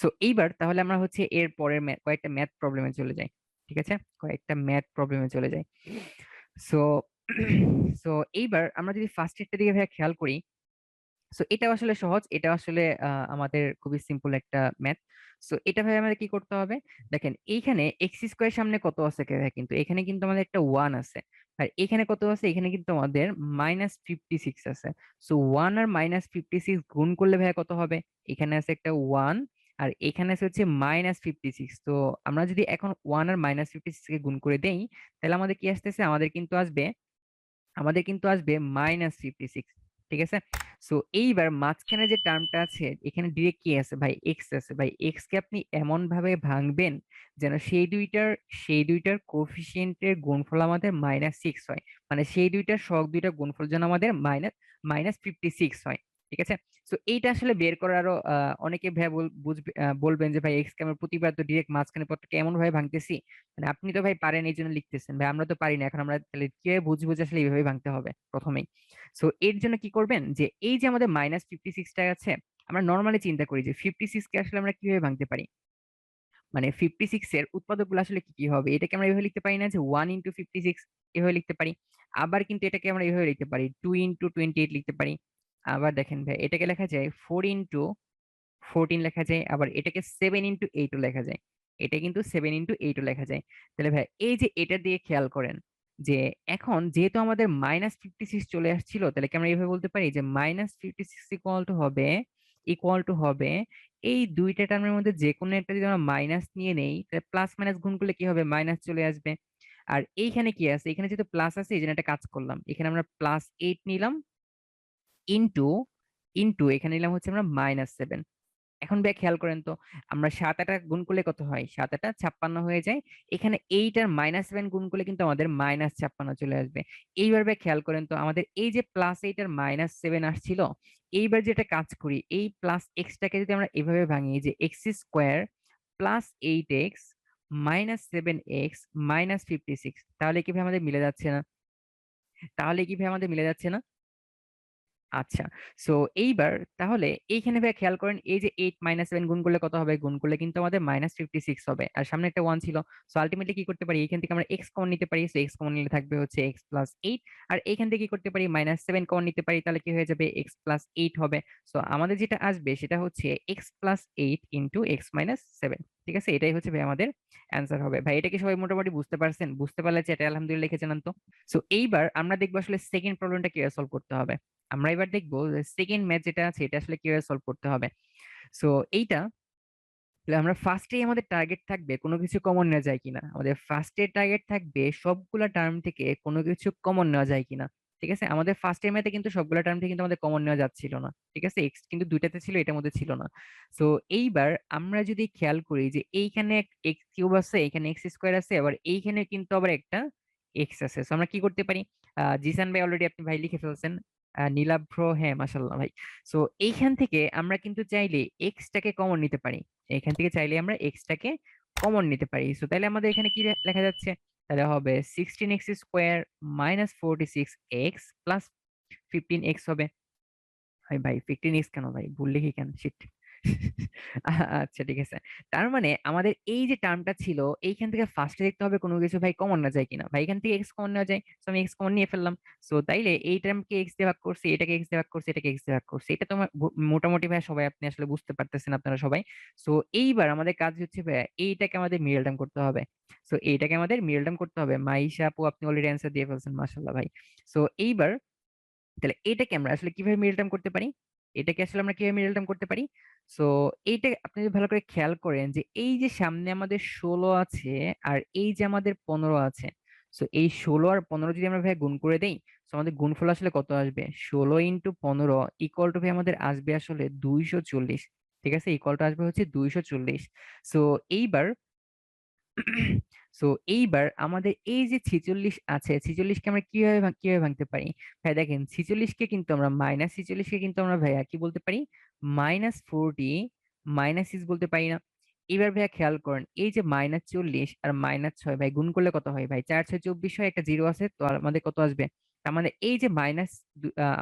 [SPEAKER 1] সো এইবার তাহলে আমরা হচ্ছে এর পরের কয়েকটা ম্যাথ প্রবলেমে চলে যাই। ঠিক আছে, কয়েকটা ম্যাথ প্রবলেমে চলে যাই। সো সো এইবার আমরা যদি ফার্স্ট এরটা দিকে ভাইয়া খেয়াল করি, সো এটা আসলে সহজ, এটা আসলে আমাদের খুবই সিম্পল একটা ম্যাথ। সো এটা ভাই আমাদের কি করতে হবে? দেখেন এইখানে এক্স স্কোয়ার সামনে কত আছে ভাই, কিন্তু এখানে কিন্তু আমাদের একটা ওয়ান আছে। আর এখানে কত আছে? এখানে কিন্তু আমাদের -56 আছে। সো ওয়ান আর -56 গুণ করলে ভাই কত হবে? এখানে আছে একটা ওয়ান, আর এখানে আছে হচ্ছে -56। তো আমরা যদি এখন ওয়ান আর -56 কে গুণ করে দেই, তাহলে আমাদের কি আসতেছে? আমাদের কিন্তু আসবে -56। ঠিক আছে, সো এইবার মাঝখানে যে টার্মটা আছে এখানে ডিরেক্ট কি আছে ভাই? এক্স আছে। ভাই এক্স কে আপনি এমন ভাবে ভাঙবেন যেন সেই দুইটার কোফিসিয়েন্টের গুণফল আমাদের -6 হয়। মানে সেই দুইটার সহগ দুইটার গুণফল যেন আমাদের -56 হয়। ঠিক আছে, সো এইটা আসলে বের করার আরো অনেকে ভাই বুঝবে, বলবেন যে ভাই এক্স কে আমরা প্রতিবার তো ডিরেক্ট মাঝখানে পথটাকে এমন ভাবে ভাঙতেছি, মানে আপনি তো ভাই পারেন এই জন্য লিখতেছেন, ভাই আমরা তো পারি না। এখন আমরা তাহলে কিভাবে বুঝবো যে আসলে এইভাবে ভাঙতে হবে প্রথমেই? সো এর জন্য কি করবেন, যে এই যে আমাদের -56টা আছে, আমরা নর্মালি চিন্তা করি যে 56 কে আসলে আমরা কিভাবে ভাঙতে পারি, মানে 56 এর উৎপাদক গুলো আসলে কি কি হবে? এটাকে আমরা এইভাবে লিখতে পারি না যে 1 × 56, এভাবে লিখতে পারি। আবার কিন্তু এটাকে আমরা এইভাবে লিখতে পারি 2 × 28 লিখতে পারি। আবার দেখেন ভাই এটাকে লেখা যায় 4 × 14 লেখা যায়। আবার এটাকে 7 × 8ও লেখা যায়। এটা কিন্তু 7 × 8ও লেখা যায়। তাহলে ভাই এই যে এটা দিয়ে খেয়াল করেন যে এখন যেহেতু আমাদের -56 চলে আসছিল, তাহলে কি আমরা এইভাবে বলতে পারি যে -56 ইকুয়াল টু হবে এই দুইটা টার্মের মধ্যে যে কোনো একটা যদি আমরা মাইনাস নিয়ে নেই, তাহলে প্লাস মাইনাস গুণ করলে কি হবে? মাইনাস চলে আসবে। আর এইখানে কি আছে? এখানে যেহেতু প্লাস আছে এই জন্য একটা কাজ করলাম, এখানে আমরা +8 নিলাম, ইন্টু ইন্টু এখানে নিলাম হচ্ছে আমরা -7। এখন ভাই খেয়াল করেন তো, আমরা 7 8 গুণ করলে কত হয়? 7 8 56 হয়ে যায়। এখানে 8 আর -7 গুণ করলে কিন্তু আমাদের -56 চলে আসবে। এইবার ভাই খেয়াল করেন তো, আমাদের এই যে +8 আর -7 আসছিল, এইবার যেটা কাজ করি, এই প্লাস এক্সটাকে যদি আমরা এভাবে ভাঙি যে x² +8x -7x -56, তাহলে কি ভাই আমাদের মিলে যাচ্ছে না? আচ্ছা, সো এইবার তাহলে এইখানে ভাই খেয়াল করেন, এই যে 8 - 7 গুণ করলে কত হবে? গুণ করলে কিন্তু আমাদের -56 হবে, আর সামনে একটা ওয়ান ছিল। সো আলটিমেটলি কি করতে পারি? এখান থেকে আমরা এক্স কমন নিতে পারি। সো এক্স কমন নিলে থাকবে হচ্ছে x+8। আর এইখান থেকে কি করতে পারি? -7 কমন নিতে পারি, তাহলে কি হয়ে যাবে? x+8 হবে। সো আমাদের যেটা আসবে সেটা হচ্ছে x+8 ইন্টু x-7। ঠিক আছে, এটাই হচ্ছে ভাই আমাদের অ্যান্সার হবে। ভাই এটা কি সবাই মোটামুটি বুঝতে পারছেন? বুঝতে পারলে এটা আলহামদুলিল্লাহ লিখে জানান তো। সো এইবার আমরা দেখবো আসলে সেকেন্ড প্রবলেমটা কিভাবে সলভ করতে হবে। আমরা এবার দেখবো সেকেন্ড ম্যাথ যেটা আছে এটা আসলে কিভাবে সলভ করতে হবে। সো এইটা তাহলে আমরা ফার্স্টেই আমাদের টার্গেট থাকবে কোনো কিছু কমন নেওয়া যায় কিনা। আমাদের ফার্স্টের টার্গেট থাকবে সবগুলা টার্ম থেকে কোনো কিছু কমন নেওয়া যায় কিনা। ঠিক আছে, আমাদের ফার্স্ট ম্যাথে কিন্তু সবগুলা টার্ম থেকে কিন্তু আমাদের কমন নেওয়া যাচ্ছিল না। ঠিক আছে, এক্স কিন্তু দুইটাতে ছিল, এটার মধ্যে ছিল না। সো এইবার আমরা যদি খেয়াল করি যে এইখানে এক্স কিউব আছে, এখানে x² আছে, আবার এইখানে কিন্তু আবার একটা এক্স আছে। সো আমরা কি করতে পারি? জিসান ভাই অলরেডি আপনি ভাই লিখে ফেলছেন। নীলাভ্র, হ্যাঁ মাশাল্লাহ ভাই। সো এইখান থেকে আমরা কিন্তু চাইলে এক্সটাকে কমন নিতে পারি। এখান থেকে চাইলে আমরা এক্সটাকে কমন নিতে পারি। সো তাহলে আমাদের এখানে কি লেখা যাচ্ছে? তাহলে হবে 16x² -46x প্লাস 15x হবে। ভাই ভাই 15x কেন ভাই? ভুল লিখি কেন? শিট। আচ্ছা ঠিক আছে, তার মানে আমাদের এই যে টার্মটা ছিল, এইখান থেকে ফার্স্টে দেখতে হবে কোনো কিছু ভাই কমন না যায় কিনা। ভাই এখান থেকে এক্স কমন নেওয়া যায়, তো আমি এক্স কমন নিয়ে ফেললাম। সো তাইলে এই টার্মকে এক্স দিয়ে ভাগ করছি, এটাকে এক্স দিয়ে ভাগ করছি, এটাকে এক্স দিয়ে ভাগ করছি। এটা তো মোটামুটি ভাই সবাই আপনি আসলে বুঝতে পারতেছেন, আপনারা সবাই। সো এইবার আমাদের কাজ হচ্ছে ভাই এইটাকে আমাদের মিডল টার্ম করতে হবে। সো এইটাকে আমাদের মিডল টার্ম করতে হবে। মাইশা আপু আপনি অলরেডি অ্যান্সার দিয়ে ফেলছেন, মাশাআল্লাহ ভাই। সো এইবার তাহলে এটাকে আমরা আসলে কিভাবে মিডল টার্ম করতে পারি? এটাকে আসলে আমরা কিভাবে মিডল টার্ম করতে পারি? সো এইটা আপনি যদি ভালো করে খেয়াল করেন যে এই যে সামনে আমাদের 16 আছে আর এই যে আমাদের 15 আছে, সো এই 16 আর 15 যদি আমরা ভাই গুণ করে দেই, তো আমাদের গুণফল আসলে কত আসবে? 16 × 15 ইকুয়াল টু ভাই আমাদের আসবে আসলে 240। ঠিক আছে, ইকুয়াল টু আসবে হচ্ছে 240। সো এইবার সো এইবার আমাদের এই যে 46 আছে, 46 কে আমরা কিভাবে ভাঙতে পারি? ভাই দেখেন, 46 কে কিন্তু আমরা -46 কে কিন্তু আমরা ভাইয়া কি বলতে পারি? -40 -6 বলতে পারি না? এবার ভাইয়া খেয়াল করেন, এই যে -40 আর -6 ভাই গুণ করলে কত হয়? ভাই 4 6 24 হয়, একটা জিরো আছে, তো আমাদের কত আসবে? তার মানে এই যে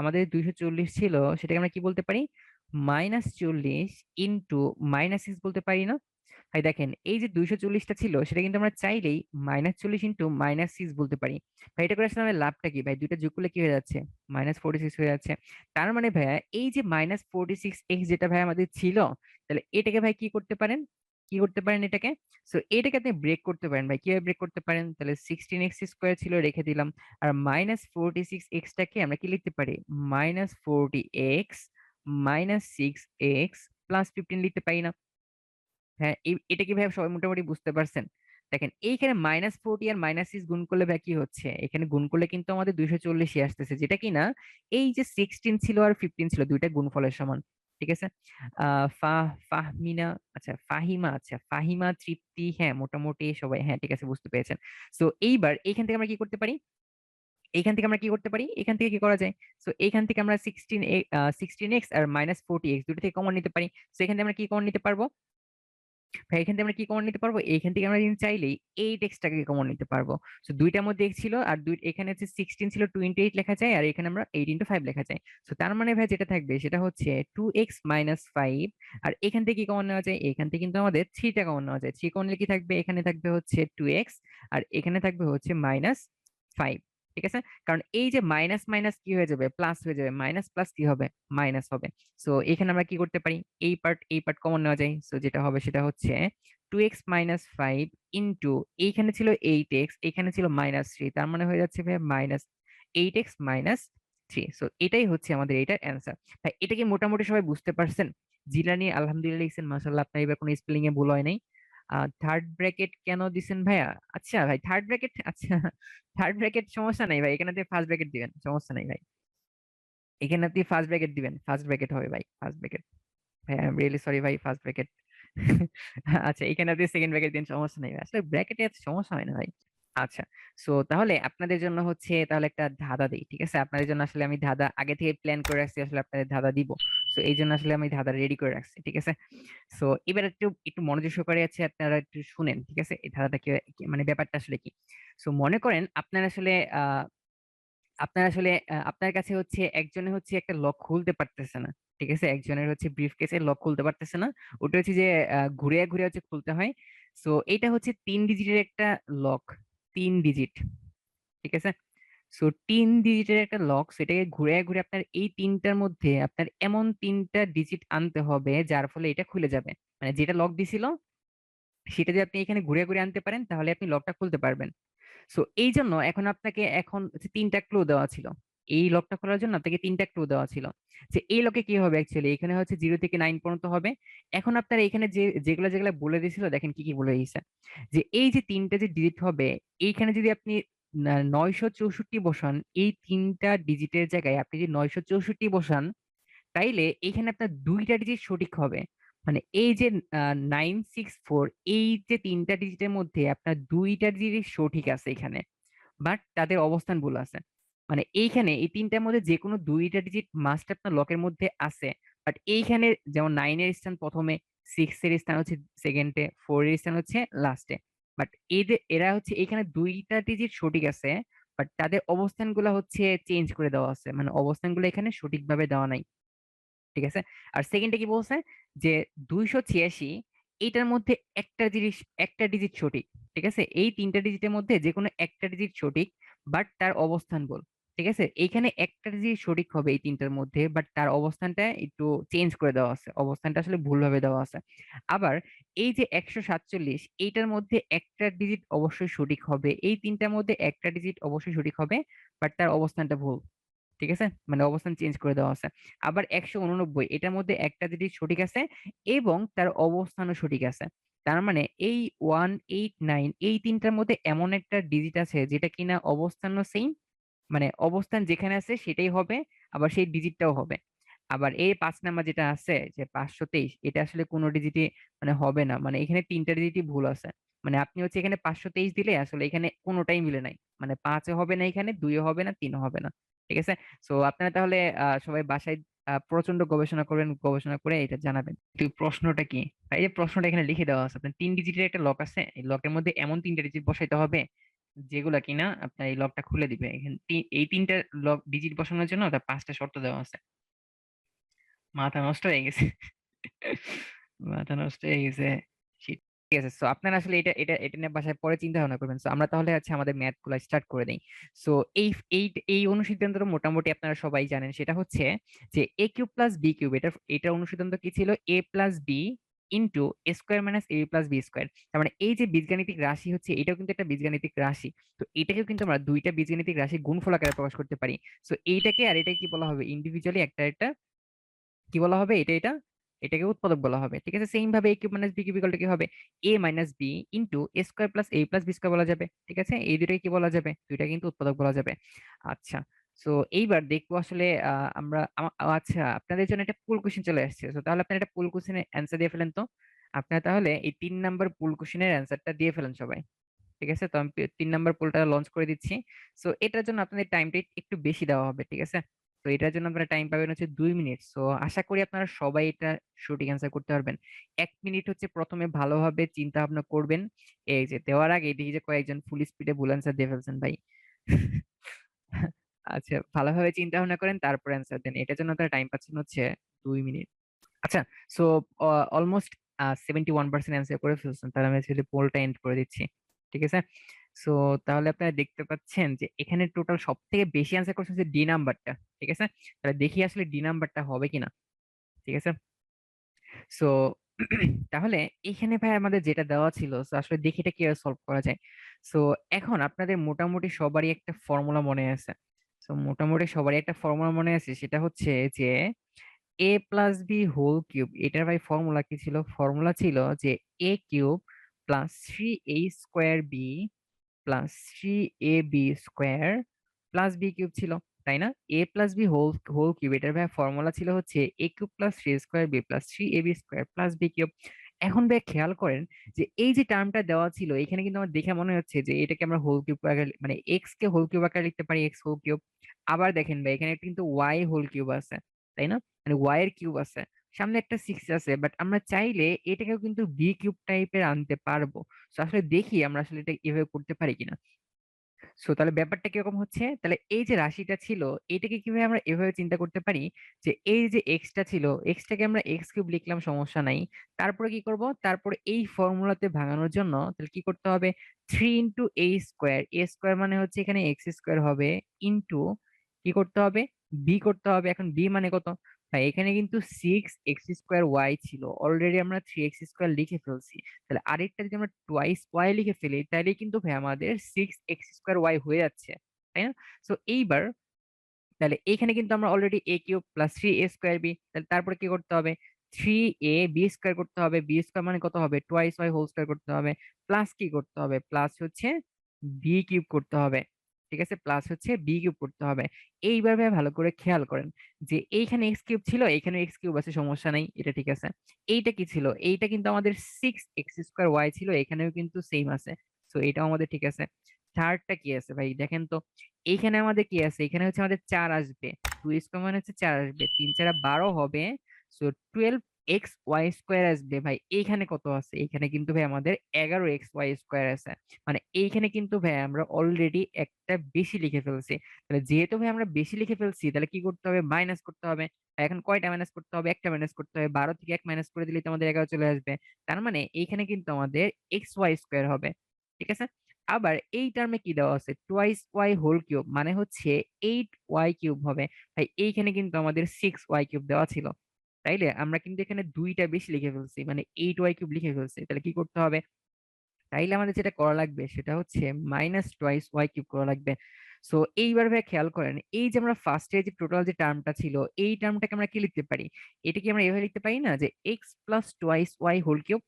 [SPEAKER 1] আমাদের 240 ছিল, সেটাকে আমরা কি বলতে পারি? -40 × -6 বলতে পারি না? ভাই দেখেন, এই যে 240টা ছিল, সেটা কিন্তু আমরা চাইলেই -40 × -6 বলতে পারি। ভাই এটা করে আসলে আমাদের লাভটা কি? ভাই দুইটা যোগ করলে কি হয়ে যাচ্ছে? -46 হয়ে যাচ্ছে। তার মানে ভাইয়া এই যে -46x যেটা ভাই আমাদের ছিল, তাহলে এটাকে ভাই কি করতে পারেন? কি করতে পারেন এটাকে? সো এটাকে আপনি ব্রেক করতে পারেন ভাই। কিভাবে ব্রেক করতে পারেন? তাহলে 16x² ছিল, রেখে দিলাম। আর -46x টাকে আমরা কি লিখতে পারি? -40x -6x +15 লিখতে পারি না? হ্যাঁ, এটা কি ভাই সবাই মোটামুটি বুঝতে পারছেন? দেখেন, এইখানে -40 আর -6 গুণ করলে ভাই কি হচ্ছে? এখানে গুণ করলে কিন্তু আমাদের 240 আসতেছে, যেটা কিনা এই যে 16 ছিল আর 15 ছিল, দুইটা গুণফলের সমান। ঠিক আছে। ফাহমিনা, আচ্ছা ফাহিমা, আচ্ছা ফাহিমা, তৃপ্তি, হ্যাঁ মোটামুটি সবাই, হ্যাঁ ঠিক আছে, বুঝতে পেরেছেন। তো এইবার এইখান থেকে আমরা কি করতে পারি? এইখান থেকে আমরা কি করতে পারি? এখান থেকে কি করা যায়? সো এইখান থেকে আমরা 16x আর -40x দুটো থেকে কমন নিতে পারি। সো এখান থেকে আমরা কি কমন নিতে পারবো? ভাই এখান থেকে আমরা কি কমন নিতে পারবো? এইখান থেকে আমরা কিন্তু চাইলেই 8x টাকে কমন নিতে পারবো। তো দুইটার মধ্যে x ছিল, আর এখানে হচ্ছে 16 ছিল, 28 লেখা যায়, আর এখানে আমরা 8 × 5 লেখা যায়। তো তার মানে ভাই যেটা থাকবে সেটা হচ্ছে 2x - 5। আর এখান থেকে কি কমন নেওয়া যায়? এখান থেকে কিন্তু আমাদের 3টা কমন নেওয়া যায়। 3 কমন নিলে কি থাকবে? এখানে থাকবে হচ্ছে 2x, আর এখানে থাকবে হচ্ছে -5। ঠিক আছে, কারণ এই যে মাইনাস মাইনাস কি হয়ে যাবে? প্লাস হয়ে যাবে, মাইনাস প্লাস কি হবে? মাইনাস হবে। সো এখানে আমরা কি করতে পারি? এই পার্ট কমন নেওয়া যায়। সো যেটা হবে সেটা হচ্ছে 2x - 5 ইন্টু, এইখানে ছিল 8x, এখানে ছিল -3, তার মানে হয়ে যাচ্ছে ভাই -8x - 3। সো এটাই হচ্ছে আমাদের এটার অ্যান্সার। ভাই এটা কি মোটামুটি সবাই বুঝতে পারছেন? জিলানি আলহামদুলিল্লাহ লিখছেন, মাশাআল্লাহ, আপনার এবার কোনো স্পেলিং এ ভুল হয় নাই। থার্ড ব্র্যাকেট কেন দিছেন ভাইয়া? আচ্ছা ভাই, থার্ড ব্র্যাকেট, আচ্ছা থার্ড ব্র্যাকেট সমস্যা নাই ভাই, এখানে আপনি ফার্স্ট ব্র্যাকেট দিবেন, সমস্যা নাই ভাই। এখানে আপনি ফার্স্ট ব্র্যাকেট দিবেন, ফার্স্ট ব্র্যাকেট হবে ভাই, ফার্স্ট ব্র্যাকেট। ভাই আই এম রিয়েলি সরি ভাই, ফার্স্ট ব্র্যাকেট। আচ্ছা, এখানে আপনি সেকেন্ড ব্র্যাকেট দিন, সমস্যা নেই ভাই। আসলে ব্র্যাকেটে এত সমস্যা হয় না ভাই। আচ্ছা, সো তাহলে আপনাদের জন্য হচ্ছে তাহলে একটা ধাঁধা দিই, ঠিক আছে? আপনাদের জন্য আসলে আমি ধাঁধা আগে থেকে প্ল্যান করে রাখছি, আসলে আপনাদের ধাঁধা দিব। সো এই জন্য আসলে আমি ধাঁধা রেডি করে রাখছি, ঠিক আছে? সো এবার একটু একটু মনোযোগ সহকারে আছে, আপনারা একটু শুনেন, ঠিক আছে? এই ধাঁধাটা মানে ব্যাপারটা আসলে কি? সো মনে করেন আপনার আসলে আপনার কাছে হচ্ছে একজনের হচ্ছে একটা লক খুলতে পারতেছে না। ঠিক আছে, একজনের হচ্ছে ব্রিফ কেসের লক খুলতে পারতেছে না। ওটা হচ্ছে যে ঘুরে ঘুরে হচ্ছে খুলতে হয়। সো এটা হচ্ছে 3 ডিজিটের একটা লক, 3 ডিজিট। ঠিক আছে, সো 3 ডিজিটের একটা লক, সেটাকে ঘুরে ঘুরে আপনার এই তিনটার মধ্যে আপনার এমন 3টা ডিজিট আনতে হবে যার ফলে এটা খুলে যাবে। মানে যেটা লক দিছিল সেটা যদি আপনি এখানে ঘুরে ঘুরে আনতে পারেন, তাহলে আপনি লকটা খুলতে পারবেন। সো এই জন্য এখন আপনাকে এখন হচ্ছে 3টা ক্লু দেওয়া ছিল। এই লকটা খোলার জন্য আপনাকে 3টা ক্লু দেওয়া ছিল, যে এই লকে কি হবে অ্যাকচুয়ালি, এখানে হচ্ছে 0 থেকে 9 পর্যন্ত হবে। এখন আপনারা এখানে যেগুলো যেগুলো বলে দিয়েছিল, দেখেন কি কি বলে দিয়েছে। যে এই যে 3টা যে ডিজিট হবে, এইখানে যদি আপনি 964 বসান, এই 3টা ডিজিটের জায়গায় আপনি যদি 964 বসান, তাইলে এখানে আপনার 2টা ডিজিট সঠিক হবে। মানে এই যে 964, এই যে 3টা ডিজিটের মধ্যে আপনার 2টা ডিজিট সঠিক আছে এখানে, বাট তাদের অবস্থান ভুল আছে। মানে এইখানে এই তিনটার মধ্যে যে কোনো 2টা ডিজিট মাস্ট আপনার লকের মধ্যে আছে। বাট এইখানে যেমন 9-এর স্থান প্রথমে, 6-এর স্থান হচ্ছে সেকেন্ডে, 4-এর স্থান হচ্ছে লাস্টে। বাট এরা হচ্ছে এখানে 2টা ডিজিট সঠিক আছে, বাট তাদের অবস্থানগুলো হচ্ছে চেঞ্জ করে দেওয়া আছে, মানে অবস্থানগুলো এখানে সঠিকভাবে দেওয়া নাই। ঠিক আছে। আর সেকেন্ডে কি বলছে? যে 286, এইটার মধ্যে একটা ডিজিট সঠিক। ঠিক আছে, এই 3টা ডিজিটের মধ্যে যে কোনো একটা ডিজিট সঠিক, বাট তার অবস্থান ভুল। ঠিক আছে, এইখানে একটা ডিজিট সঠিক হবে এই তিনটার মধ্যে, বাট তার অবস্থানটা একটু চেঞ্জ করে দেওয়া আছে, অবস্থানটা আসলে ভুলভাবে দেওয়া আছে। আবার এই যে 147, এইটার মধ্যে একটা ডিজিট অবশ্যই সঠিক হবে, এই তিনটার মধ্যে একটা ডিজিট অবশ্যই সঠিক হবে, বাট তার অবস্থানটা ভুল। ঠিক আছে, মানে অবস্থান চেঞ্জ করে দেওয়া আছে। আবার 189 এটার মধ্যে একটা ডিজিট সঠিক আছে এবং তার অবস্থানও সঠিক আছে। তার মানে এই 189 এই তিনটার মধ্যে এমন একটা ডিজিট আছে যেটা কিনা অবস্থানও সেম, মানে অবস্থান যেখানে আছে সেটাই হবে, আবার সেই ডিজিটটাও হবে। আবার এই 5 নাম্বার যেটা আছে যে 523, এটা আসলে কোনো ডিজিটই মানে হবে না, মানে এখানে তিনটা ডিজিটই ভুল আছে। মানে আপনি হচ্ছে এখানে 523 দিলে আসলে এখানে কোনোটাই মিলে নাই, মানে 5 হবে না, এখানে 2 হবে না, 3 হবে না। ঠিক আছে, সো আপনারা তাহলে সবাই বাসায় প্রচন্ড গবেষণা করবেন, গবেষণা করে এটা জানাবেন। তুই প্রশ্নটা কি? ভাই এই প্রশ্নটা এখানে লিখে দেওয়া আছে, আপনার 3 ডিজিটের একটা লক আছে, এই লকের মধ্যে এমন 3টা ডিজিট বসাইতে হবে যেগুলা কিনা আপনার এই লকটা খুলে দিবে। এখানে এই 3টা লক ডিজিট বসানোর জন্য তার 5টা শর্ত দেওয়া আছে। মাথা নষ্ট হয়ে গেছে। মাথা নষ্ট হয়ে গেছে। Shit. ঠিক আছে, সো আপনারা আসলে এটা এটা এটা নিয়ে বাসায় পরে চিন্তা ভাবনা করবেন। সো আমরা তাহলে হচ্ছে আমাদের ম্যাথ গুলা স্টার্ট করে দেই। সো এই এই এই অনুসিদ্ধান্তটা মোটামুটি আপনারা সবাই জানেন, সেটা হচ্ছে যে a cube plus b cube, এটা অনুসিদ্ধান্ত কি ছিল? এ plus B into a square minus A plus b square. তার মানে এই যে বীজগাণিতিক রাশি হচ্ছে, এটাও কিন্তু একটা বীজগাণিতিক রাশি। তো এটাকেও কিন্তু আমরা দুইটা বীজগাণিতিক রাশি গুণফল আকারে প্রকাশ করতে পারি। সো এইটাকে আর এটাকে কি বলা হবে? ইন্ডিভিজুয়ালি একটা একটা কি বলা হবে? এটাকে উৎপাদক বলা হবে। ঠিক আছে, সেম ভাবে a cube minus b cube equal to কি হবে? A minus b into a square plus a plus b square বলা যাবে। ঠিক আছে, এই দুটাই কি বলা যাবে? দুইটা কিন্তু উৎপাদক বলা যাবে। আচ্ছা, সো এইবার দেখবো আসলে আমরা আচ্ছা, আপনাদের জন্য একটা পুল কোশ্চেন চলে আসছে। তো তাহলে আপনারা একটা পুল কোশ্চেনের অ্যান্সার দিয়ে ফেলেন তো। আপনারা তাহলে এই 3 নাম্বার পুল কোশ্চেনের অ্যান্সারটা দিয়ে ফেলেন সবাই। ঠিক আছে, তো আমি 3 নাম্বার পোলটা লঞ্চ করে দিচ্ছি। সো এটার জন্য আপনাদের টাইমটা একটু বেশি দেওয়া হবে। ঠিক আছে, তো এটার জন্য আপনারা টাইম পাবেন হচ্ছে 2 মিনিট। সো আশা করি আপনারা সবাই এটা সঠিক অ্যান্সার করতে পারবেন। 1 মিনিট হচ্ছে প্রথমে ভালোভাবে চিন্তা ভাবনা করবেন। এই যে দেওয়ার আগে দেখি যে কয়েকজন ফুল স্পিডে ভুল অ্যান্সার দিয়ে ফেলছেন ভাই। আচ্ছা, ভালোভাবে চিন্তা ভাবনা করেন তারপর অ্যান্সার দেন, এটার জন্য আপনারা টাইম পাচ্ছেন হচ্ছে 2 মিনিট। আচ্ছা, সো অলমোস্ট 71% অ্যান্সার করে ফেলছেন, তাহলে আমি আসলে পোলটা এন্ড করে দিচ্ছি। ঠিক আছে, সো তাহলে আপনারা দেখতে পাচ্ছেন যে এখানে টোটাল সব থেকে বেশি অ্যান্সার করছে হচ্ছে ডি নাম্বারটা। ঠিক আছে, তাহলে দেখি আসলে ডি নাম্বারটা হবে কিনা। ঠিক আছে, সো তাহলে এখানে ভাই আমাদের যেটা দেওয়া ছিল, so আসলে দেখি এটা কিভাবে সলভ করা যায়। সো এখন আপনাদের মোটামুটি সবারই একটা ফর্মুলা মনে আছে। সো মোটামুটি সবারই একটা ফর্মুলা মনে আছে, সেটা হচ্ছে যে a plus b whole cube. এটার ভাই ফর্মুলা কি ছিল? ফর্মুলা ছিল যে a cube plus 3a² b plus 3ab² plus b cube ছিল, তাই না? A plus b whole whole cube, এটার ভাই ফর্মুলা ছিল হচ্ছে a cube plus 3a² b plus 3ab² plus b cube. এখন ভাই খেয়াল করেন যে এই যে টার্মটা দেওয়া ছিল, এখানে কিন্তু আমার দেখে মনে হচ্ছে যে এটাকে আমরা হোল কিউব আকারে, মানে এক্স কে হোল কিউব আকারে লিখতে পারি, এক্স হোল কিউব। আবার দেখেন ভাই এখানে কিন্তু ওয়াই হোল কিউব আছে, তাই না? মানে ওয়াই এর কিউব আছে, সামনে একটা 6 আছে, বাট আমরা চাইলে এটাকেও কিন্তু বি কিউব টাইপের আনতে পারবো। তো আসলে দেখি আমরা আসলে এটা এভাবে করতে পারি কিনা। সো তাহলে ব্যাপারটা কিরকম হচ্ছে, তাহলে এই যে রাশিটা ছিল এটাকে কিভাবে আমরা এভাবে চিন্তা করতে পারি যে এই যে এক্সটা ছিল, এক্সটাকে আমরা এক্স কিউব লিখলাম, সমস্যা নাই। তারপরে কি করব? তারপরে এই ফর্মুলাতে ভাঙানোর জন্য তাহলে কি করতে হবে? 3 × a², a² মানে হচ্ছে এখানে x² হবে, ইন্টু কি করতে হবে? বি করতে হবে। এখন বি মানে কত? ভাই এখানে কিন্তু 6x² ছিল, অলরেডি আমরা 3x² লিখে ফেলছি। তাহলে আরেকটা যদি আমরা টোয়াইস ওয়াই লিখে ফেলি, তাহলে কিন্তু ভাই আমাদের 6x² হয়ে যাচ্ছে, তাই না? সো এইবার তাহলে এইখানে কিন্তু আমরা অলরেডি এ কিউব প্লাস 3a²বি, তাহলে তারপরে কি করতে হবে? 3ab² করতে হবে, বি² মানে কত হবে? টোয়াইস ওয়াই হোল স্কয়ার করতে হবে, প্লাস কি করতে হবে? প্লাস হচ্ছে বি কিউব করতে হবে। ঠিক আছে, প্লাস হচ্ছে বি কিউব করতে হবে। এইবার ভাই ভালো করে খেয়াল করেন যে এইখানে এক্স কিউব ছিল, এখানে এক্স কিউব আছে, সমস্যা নাই, এটা ঠিক আছে। এইটা কি ছিল? এইটা কিন্তু আমাদের 6x² ছিল, এখানেও কিন্তু সেম আছে। তো এটাও আমাদের ঠিক আছে। থার্ডটা কি আছে ভাই দেখেন তো। এইখানে আমাদের কি আছে? এখানে হচ্ছে আমাদের 4 আসবে, 2 মানে হচ্ছে 4 আসবে, 3 × 4 = 12 হবে। সো 12xy² আসবে। ভাই এইখানে কত আছে? এইখানে কিন্তু ভাই আমাদের 11xy² আছে। মানে এইখানে কিন্তু ভাই আমরা অলরেডি একটা বেশি লিখে ফেলছি। তাহলে যেহেতু ভাই আমরা বেশি লিখে ফেলছি, তাহলে কি করতে হবে? মাইনাস করতে হবে। এখন কয়টা মাইনাস করতে হবে? একটা মাইনাস করতে হবে। 12 থেকে 1 মাইনাস করে দিলে তো আমাদের 11 চলে আসবে। তার মানে এইখানে কিন্তু আমাদের xy² হবে। ঠিক আছে, আবার এই টার্মে কি দেওয়া আছে? টোয়াইস ওয়াই হোল কিউব মানে হচ্ছে 8y³ হবে। ভাই এইখানে কিন্তু আমাদের 6y³ দেওয়া ছিল, তাইলে আমরা কিন্তু এখানে দুইটা বেশি লিখে ফেলছি, মানে 8y³ লিখে ফেলছি। তাহলে কি করতে হবে? তাইলে আমাদের যেটা করা লাগবে সেটা হচ্ছে -2y³ করা লাগবে। সো এইবার ভাই খেয়াল করেন, এই যে আমরা ফার্স্টে যে টোটাল যে টার্মটা ছিল, এই টার্মটাকে আমরা কি লিখতে পারি? এটা কি আমরা এভাবে লিখতে পারি না যে x plus twice y whole cube?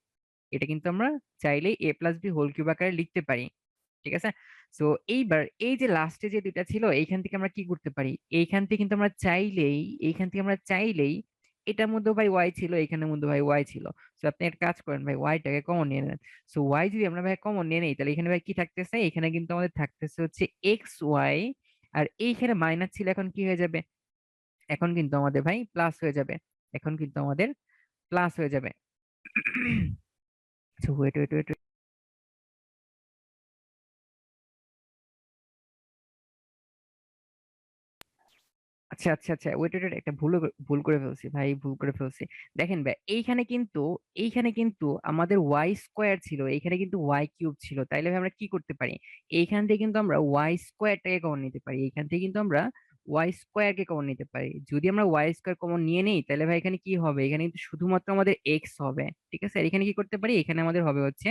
[SPEAKER 1] এটা কিন্তু আমরা চাইলেই a plus b whole cube আকারে লিখতে পারি, ঠিক আছে? সো এইবার এই যে লাস্টে যে দুইটা ছিল, এইখান থেকে আমরা কি করতে পারি? এইখান থেকে কিন্তু আমরা চাইলেই, এইখান থেকে আমরা চাইলেই, এটার মধ্যে ভাই ওয়াই ছিল, এখানের মধ্যে ভাই ওয়াই ছিল। সো আপনি একটা কাজ করেন ভাই, ওয়াইটাকে কমন নিয়ে নেন। সো ওয়াই যদি আমরা ভাই কমন নিয়ে নেই, তাহলে এখানে ভাই কি থাকতেছে? এখানে কিন্তু আমাদের থাকতেছে হচ্ছে এক্স ওয়াই, আর এইখানে মাইনাস ছিল, এখন কি হয়ে যাবে? এখন কিন্তু আমাদের ভাই প্লাস হয়ে যাবে। এখন কিন্তু আমাদের প্লাস হয়ে যাবে। Wait wait wait. আচ্ছা আচ্ছা আচ্ছা, ওয়েট ওয়েট, একটা ভুল করে ফেলছি ভাই, ভুল করে ফেলছি। দেখেন ভাই, এইখানে কিন্তু আমাদের ওয়াই স্কোয়ার ছিল, এইখানে কিন্তু ওয়াই কিউব ছিল। তাইলে ভাই আমরা কি করতে পারি? এইখান থেকে কিন্তু আমরা ওয়াই স্কোয়ারটাকে কমন নিতে পারি, এইখান থেকে কিন্তু আমরা ওয়াই স্কোয়ারকে কমন নিতে পারি। যদি আমরা ওয়াই স্কোয়ার কমন নিয়ে নেই, তাহলে ভাই এখানে কি হবে? এখানে কিন্তু শুধুমাত্র আমাদের এক্স হবে, ঠিক আছে? আর এখানে কি করতে পারি? এখানে আমাদের হবে হচ্ছে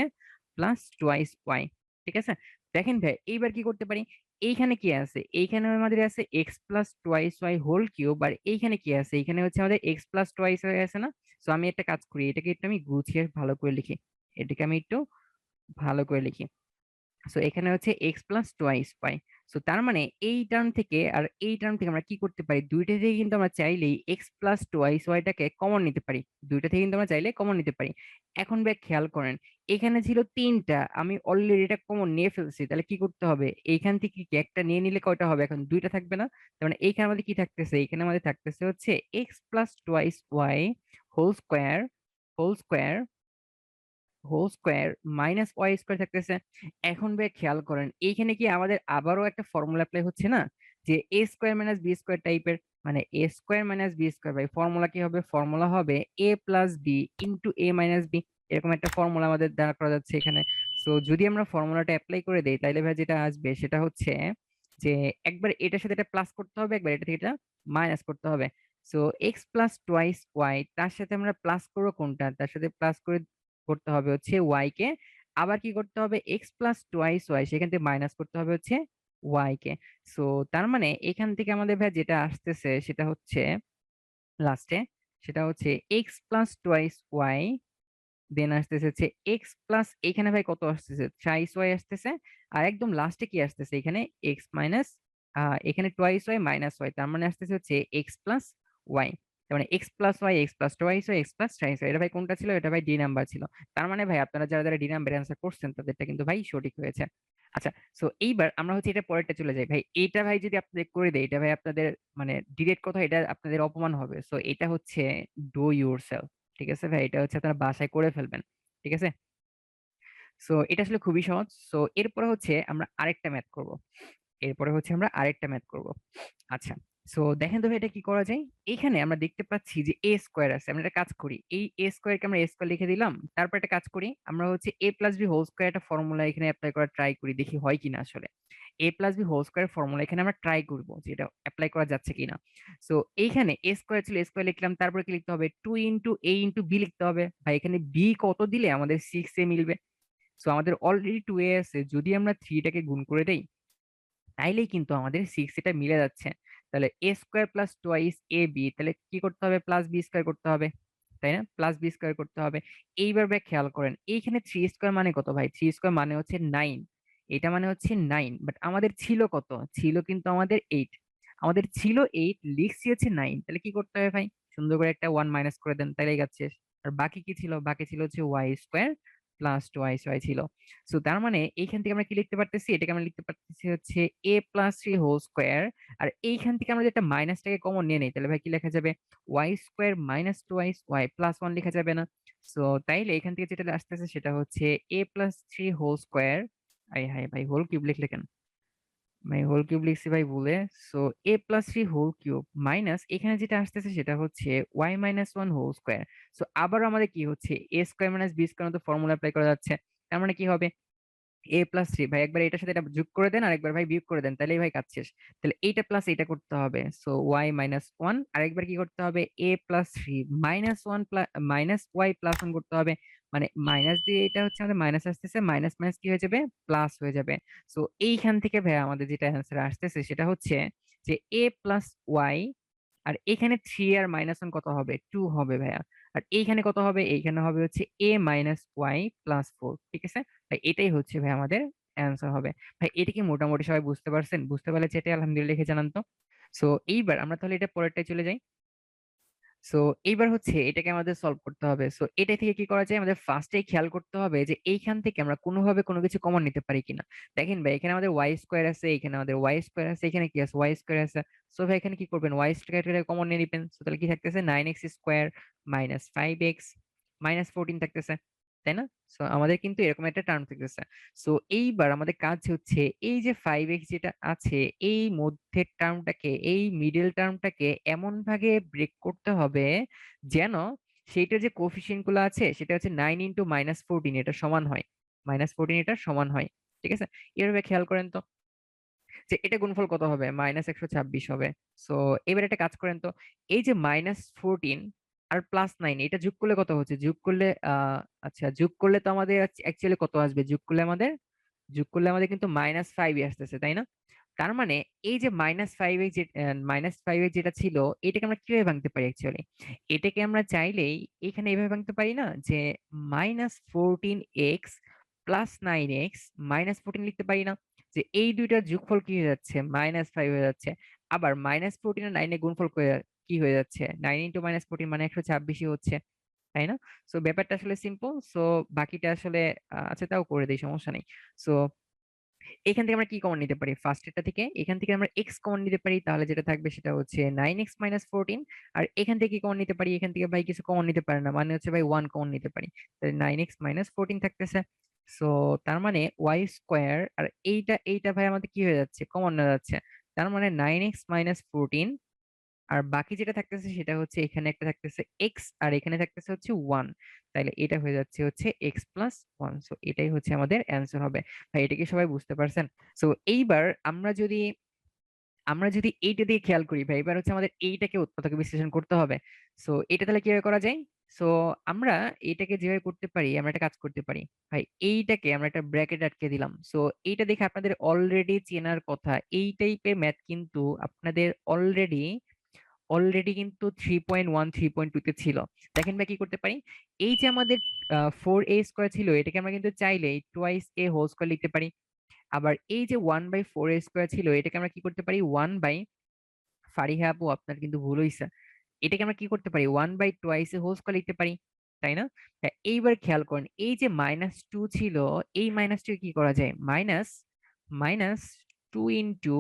[SPEAKER 1] প্লাস টোয়াইস ওয়াই, ঠিক আছে? দেখেন ভাই, এইবার কি করতে পারি? এইখানে কি আছে? এইখানে আমাদের আছে x plus twice y whole cube, আর এইখানে কি আছে? এইখানে হচ্ছে আমাদের এক্স প্লাস টোয়াইস ওয়াই আছে না? সো আমি একটা কাজ করি, এটাকে একটু আমি গুছিয়ে ভালো করে লিখি, এটাকে আমি একটু ভালো করে লিখি। সো এখানে হচ্ছে x plus twice y. So তার মানে এই টার্ম থেকে আর এই টার্ম থেকে আমরা কি করতে পারি? দুইটা থেকে কিন্তু আমরা চাইলেই এক্স প্লাস টোয়াইস ওয়াইটাকে কমন নিতে পারি, দুইটা থেকে কিন্তু আমরা চাইলে কমন নিতে পারি। এখন ব্যাক খেয়াল করেন, এখানে ছিল তিনটা, আমি অলরেডি এটা কমন নিয়ে ফেলছি, তাহলে কি করতে হবে? এইখান থেকে কি একটা নিয়ে নিলে কয়টা হবে? এখন দুইটা থাকবে না? তার মানে এইখানে আমাদের কি থাকতেছে? এখানে আমাদের থাকতেছে হচ্ছে x plus twice y whole square, whole square, whole square minus y square থাকতেছে। এখন ভাই খেয়াল করেন, এইখানে কি আমাদের আবারও একটা ফর্মুলা অ্যাপ্লাই হচ্ছে না, যে এ স্কোয়ার মাইনাস বি স্কোয়ার টাইপের? মানে এ স্কোয়ার মাইনাস বি স্কোয়ার, ভাই ফর্মুলা কি হবে? ফর্মুলা হবে a plus B into A minus B. এরকম একটা ফর্মুলা আমাদের দ্বারা করা যাচ্ছে এখানে। সো যদি আমরা ফর্মুলাটা অ্যাপ্লাই করে দেই, তাহলে ভাই যেটা আসবে সেটা হচ্ছে যে একবার এটার সাথে এটা প্লাস করতে হবে, একবার এটা থেকে এটা মাইনাস করতে হবে। So x plus twice y, তার সাথে আমরা প্লাস করবো কোনটা? তার সাথে প্লাস করে করতে হবে হচ্ছে ওয়াই কে। আবার কি করতে হবে? এক্স প্লাস টোয়াইস ওয়াই, সেখান থেকে মাইনাস করতে হবে হচ্ছে ওয়াই কে। সো তার মানে এখান থেকে আমাদের ভাই যেটা আসতেছে সেটা হচ্ছে লাস্টে, সেটা হচ্ছে এক্স প্লাস টোয়াইস ওয়াই, দেন আসতেছে হচ্ছে এক্স প্লাস, এখানে ভাই কত আসতেছে? ট্রাইস ওয়াই আসতেছে। আর একদম লাস্টে কি আসতেছে? এখানে এক্স মাইনাস, এখানে টোয়াইস ওয়াই মাইনাস ওয়াই, তার মানে আসতেছে হচ্ছে এক্স প্লাস ওয়াই। তার মানে x plus y, x plus twice y, x plus thrice y. এটা ভাই কোনটা ছিল? এটা ভাই ডি নাম্বার ছিল। তার মানে ভাই আপনারা যারা যারা ডি নাম্বার অ্যান্সার করছেন, তাদেরটা কিন্তু ভাই সঠিক হয়েছে। আচ্ছা, সো এইবার আমরা হচ্ছে এটা পরেরটা চলে যাই ভাই। এটা ভাই যদি আপনাদের করে দেয়, এটা ভাই আপনাদের মানে ডিরেক্ট কথা, এটা আপনাদের অপমান হবে। সো এটা হচ্ছে ডু ইউর সেলফ, ঠিক আছে ভাই? এটা হচ্ছে আপনারা বাসায় করে ফেলবেন, ঠিক আছে? সো এটা আসলে খুবই সহজ। সো এরপরে হচ্ছে আমরা আরেকটা ম্যাথ করব, এরপরে হচ্ছে আমরা আরেকটা ম্যাথ করব। আচ্ছা, সো দেখেন তো ভাই এটা কি করা যায়। এখানে আমরা দেখতে পাচ্ছি যে এ স্কোয়ার আছে, আমরা একটা কাজ করি, এই এ স্কোয়ারকে আমরা এ স্কোয়ার লিখে দিলাম। তারপর একটা কাজ করি, আমরা হচ্ছে a plus b whole square একটা ফর্মুলা এখানে অ্যাপ্লাই করা ট্রাই করি, দেখি হয় কিনা আসলে। A plus b whole square formula এখানে আমরা ট্রাই করবো যে এটা অ্যাপ্লাই করা যাচ্ছে কিনা। সো এইখানে এ স্কোয়ার ছিল, এ স্কোয়ার লিখলাম, তারপরে কি লিখতে হবে? টু ইন্টু এ ইন্টু বি লিখতে হবে। ভাই এখানে বি কত দিলে আমাদের সিক্স এ মিলবে? সো আমাদের অলরেডি টু এ আছে, যদি আমরা থ্রিটাকে গুণ করে দেই, তাইলেই কিন্তু আমাদের সিক্স এটা মিলে যাচ্ছে। তাহলে এ square plus twice A B, তাহলে কি করতে হবে? প্লাস বি স্কোয়ার করতে হবে, তাই না? প্লাস বি স্কোয়ার করতে হবে। এইবার ভাই খেয়াল করেন, এইখানে থ্রি স্কোয়ার মানে কত ভাই? থ্রি স্কোয়ার মানে হচ্ছে নাইন, এটা মানে হচ্ছে নাইন। বাট আমাদের ছিল কত? ছিল কিন্তু আমাদের এইট, আমাদের ছিল এইট, লিখছি হচ্ছে নাইন। তাহলে কি করতে হবে ভাই? সুন্দর করে একটা ওয়ান মাইনাস করে দেন, তাহলেই যাচ্ছে। আর বাকি কি ছিল? বাকি ছিল হচ্ছে y square plus twice y ছিল। সো তার মানে এইখান থেকে আমরা কি লিখতে পারতেছি? এটাকে আমরা লিখতে পারতেছি হচ্ছে a plus three whole square. আর এইখান থেকে আমরা যেটা মাইনাসটাকে কমন নিয়ে নেই, তাহলে ভাই কি লেখা যাবে? Y square minus twice y plus one লেখা যাবে না? সো তাইলে এখান থেকে যেটা আসতেছে সেটা হচ্ছে a plus three whole square. আই হাই ভাই, হোল কিউব লিখলে কেন? ভাই হোল কিউব লিখছি ভাই ভুলে। So a plus three whole cube minus, এখানে যেটা আসতেছে সেটা হচ্ছে y minus one whole square. So আবার আমাদের কি হচ্ছে? A square minus b square, তো ফর্মুলা অ্যাপ্লাই করা যাচ্ছে। তার মানে কি হবে? এ প্লাস থ্রি, ভাই একবার এটার সাথে এটা যোগ করে দেন, আর একবার ভাই বিয়োগ করে দেন, তাহলেই ভাই কাজ শেষ। তাহলে এইটা প্লাস এইটা করতে হবে, সো ওয়াই মাইনাস ওয়ান। আরেকবার কি করতে হবে? A plus three minus one plus minus y plus one করতে হবে। মানে মাইনাস দিয়ে এটা হচ্ছে আমাদের মাইনাস আসতেছে, মাইনাস মাইনাস কি হয়ে যাবে, প্লাস হয়ে যাবে। সো এইখান থেকে ভাইয়া আমাদের যেটা অ্যান্সার আসতেছে সেটা হচ্ছে যে এ প্লাস ওয়াই, আর এখানে 3 আর -1 কত হবে, 2 হবে ভাইয়া। আর এইখানে কত হবে, এইখানে হবে হচ্ছে a মাইনাস ওয়াই প্লাস 4। ঠিক আছে ভাই, এটাই হচ্ছে ভাই আমাদের অ্যান্সার হবে। ভাই এটা কি মোটামুটি সবাই বুঝতে পারছেন? বুঝতে পারলে চেটে আলহামদুলিল্লাহ লিখে জানান তো। সো এইবার আমরা তাহলে এটা পরেরটায় চলে যাই। সো এইবার হচ্ছে এটাকে আমাদের সলভ করতে হবে। সো এটা থেকে কি করা যায়, আমাদের ফার্স্টেই খেয়াল করতে হবে যে এইখান থেকে আমরা কোনোভাবে কোনো কিছু কমন নিতে পারি কিনা। দেখেন ভাই, এখানে আমাদের ওয়াই স্কোয়ার আছে, এখানে আমাদের ওয়াই স্কোয়ার আছে, এখানে কি আছে, ওয়াই স্কোয়ার আছে। সো ভাই এখানে কি করবেন, ওয়াই স্কোয়ার কমন নিয়ে নিবেন। সো তাহলে কি থাকতেছে, 9x square minus 5x minus 14 থাকতেছে, তাই না? সো আমাদের কিন্তু এরকম একটা টার্ম থাকতেছে। সো এইবার আমাদের কাজ হচ্ছে এই যে 5x যেটা আছে, এই মধ্যের টার্মটাকে, এই মিডল টার্মটাকে এমন ভাবে ব্রেক করতে হবে যেন সেইটার যে কোফিসিয়েন্ট গুলো আছে সেটা হচ্ছে 9 × -14 এটা সমান হয়, -14 এটা সমান হয়। ঠিক আছে, এভাবে খেয়াল করেন তো যে এটা গুণফল কত হবে, -126 হবে। সো এবার একটা কাজ করেন তো, এই যে -14 আর +9 এটা যোগ করলে কত হচ্ছে, যোগ করলে আচ্ছা যোগ করলে তো আমাদের অ্যাকচুয়ালি কত আসবে, যোগ করলে আমাদের কিন্তু -5 আসতেছে, তাই না? তার মানে এই যে -5 যেটা ছিল, এটাকে আমরা কিভাবে ভাঙতে পারি অ্যাকচুয়ালি, এটাকে আমরা চাইলেই এখানে এইভাবে ভাঙতে পারি না, যে -14x +9x -14 লিখতে পারি না, যে এই দুইটার যোগফল কি হয়ে যাচ্ছে, -5 হয়ে যাচ্ছে। আবার -14 আর 9 এর গুণফল কি হয়ে যাচ্ছে, 9 × -14 মানে 126 হচ্ছে, তাই না? সো ব্যাপারটা আসলে সিম্পল। সো বাকিটা আসলে আচ্ছা তাও করে দেই, সমস্যা নেই। সো এখান থেকে আমরা কি কমন নিতে পারি, ফার্স্ট এটা থেকে, এখান থেকে আমরা এক্স কমন নিতে পারি, তাহলে যেটা থাকবে সেটা হচ্ছে 9x - 14। আর এখান থেকে কি কমন নিতে পারি, এখান থেকে ভাই কিছু কমন নিতে পারে না, মানে হচ্ছে ভাই 1 কমন নিতে পারি, তাহলে 9x - 14 থাকতেছে। সো তার মানে ওয়াই স্কোয়ার, আর এইটা এইটা ভাই আমাদের কি হয়ে যাচ্ছে, কমন হয়ে যাচ্ছে। তার মানে 9x - 14, আর বাকি যেটা থাকতেছে সেটা হচ্ছে এখানে একটা থাকতেছে এক্স, আর এখানে থাকতেছে হচ্ছে 1। তাহলে এটা হয়ে যাচ্ছে হচ্ছে x+1। সো এটাই হচ্ছে আমাদের অ্যান্সার হবে। ভাই এটা কি সবাই বুঝতে পারছেন? সো এইবার আমরা যদি এইটা দিয়ে খেয়াল করি ভাই, এবার হচ্ছে আমাদের এইটাকে উৎপাদকে বিশ্লেষণ করতে হবে। সো এটা তাহলে কিভাবে করা যায়? সো আমরা এটাকে যেভাবে করতে পারি, আমরা একটা কাজ করতে পারি ভাই, এইটাকে আমরা একটা ব্র্যাকেট আটকে দিলাম। সো এইটা দেখে আপনাদের অলরেডি চেনার কথা, এই টাইপের ম্যাথ কিন্তু আপনাদের অলরেডি অলরেডি কিন্তু 3.1 3.2 তে ছিল। দেখেন ভাই কি করতে পারি, এই যে আমাদের 4a² ছিল, এটাকে আমরা কিন্তু চাইলে টোয়াইস এ হোল স্কোয়ার লিখতে পারি। আবার এই যে 1/4a² ছিল, এটাকে আমরা কি করতে পারি, 1 বাই, ফারিহা আপু আপনার কিন্তু ভুল হইছে, এটাকে আমরা কি করতে পারি, 1/2 হোল স্কয়ার লিখতে পারি, তাই না? হ্যাঁ, এইবার খেয়াল করেন, এই যে -2 ছিল, এই -2 কি করা যায়, মাইনাস মাইনাস 2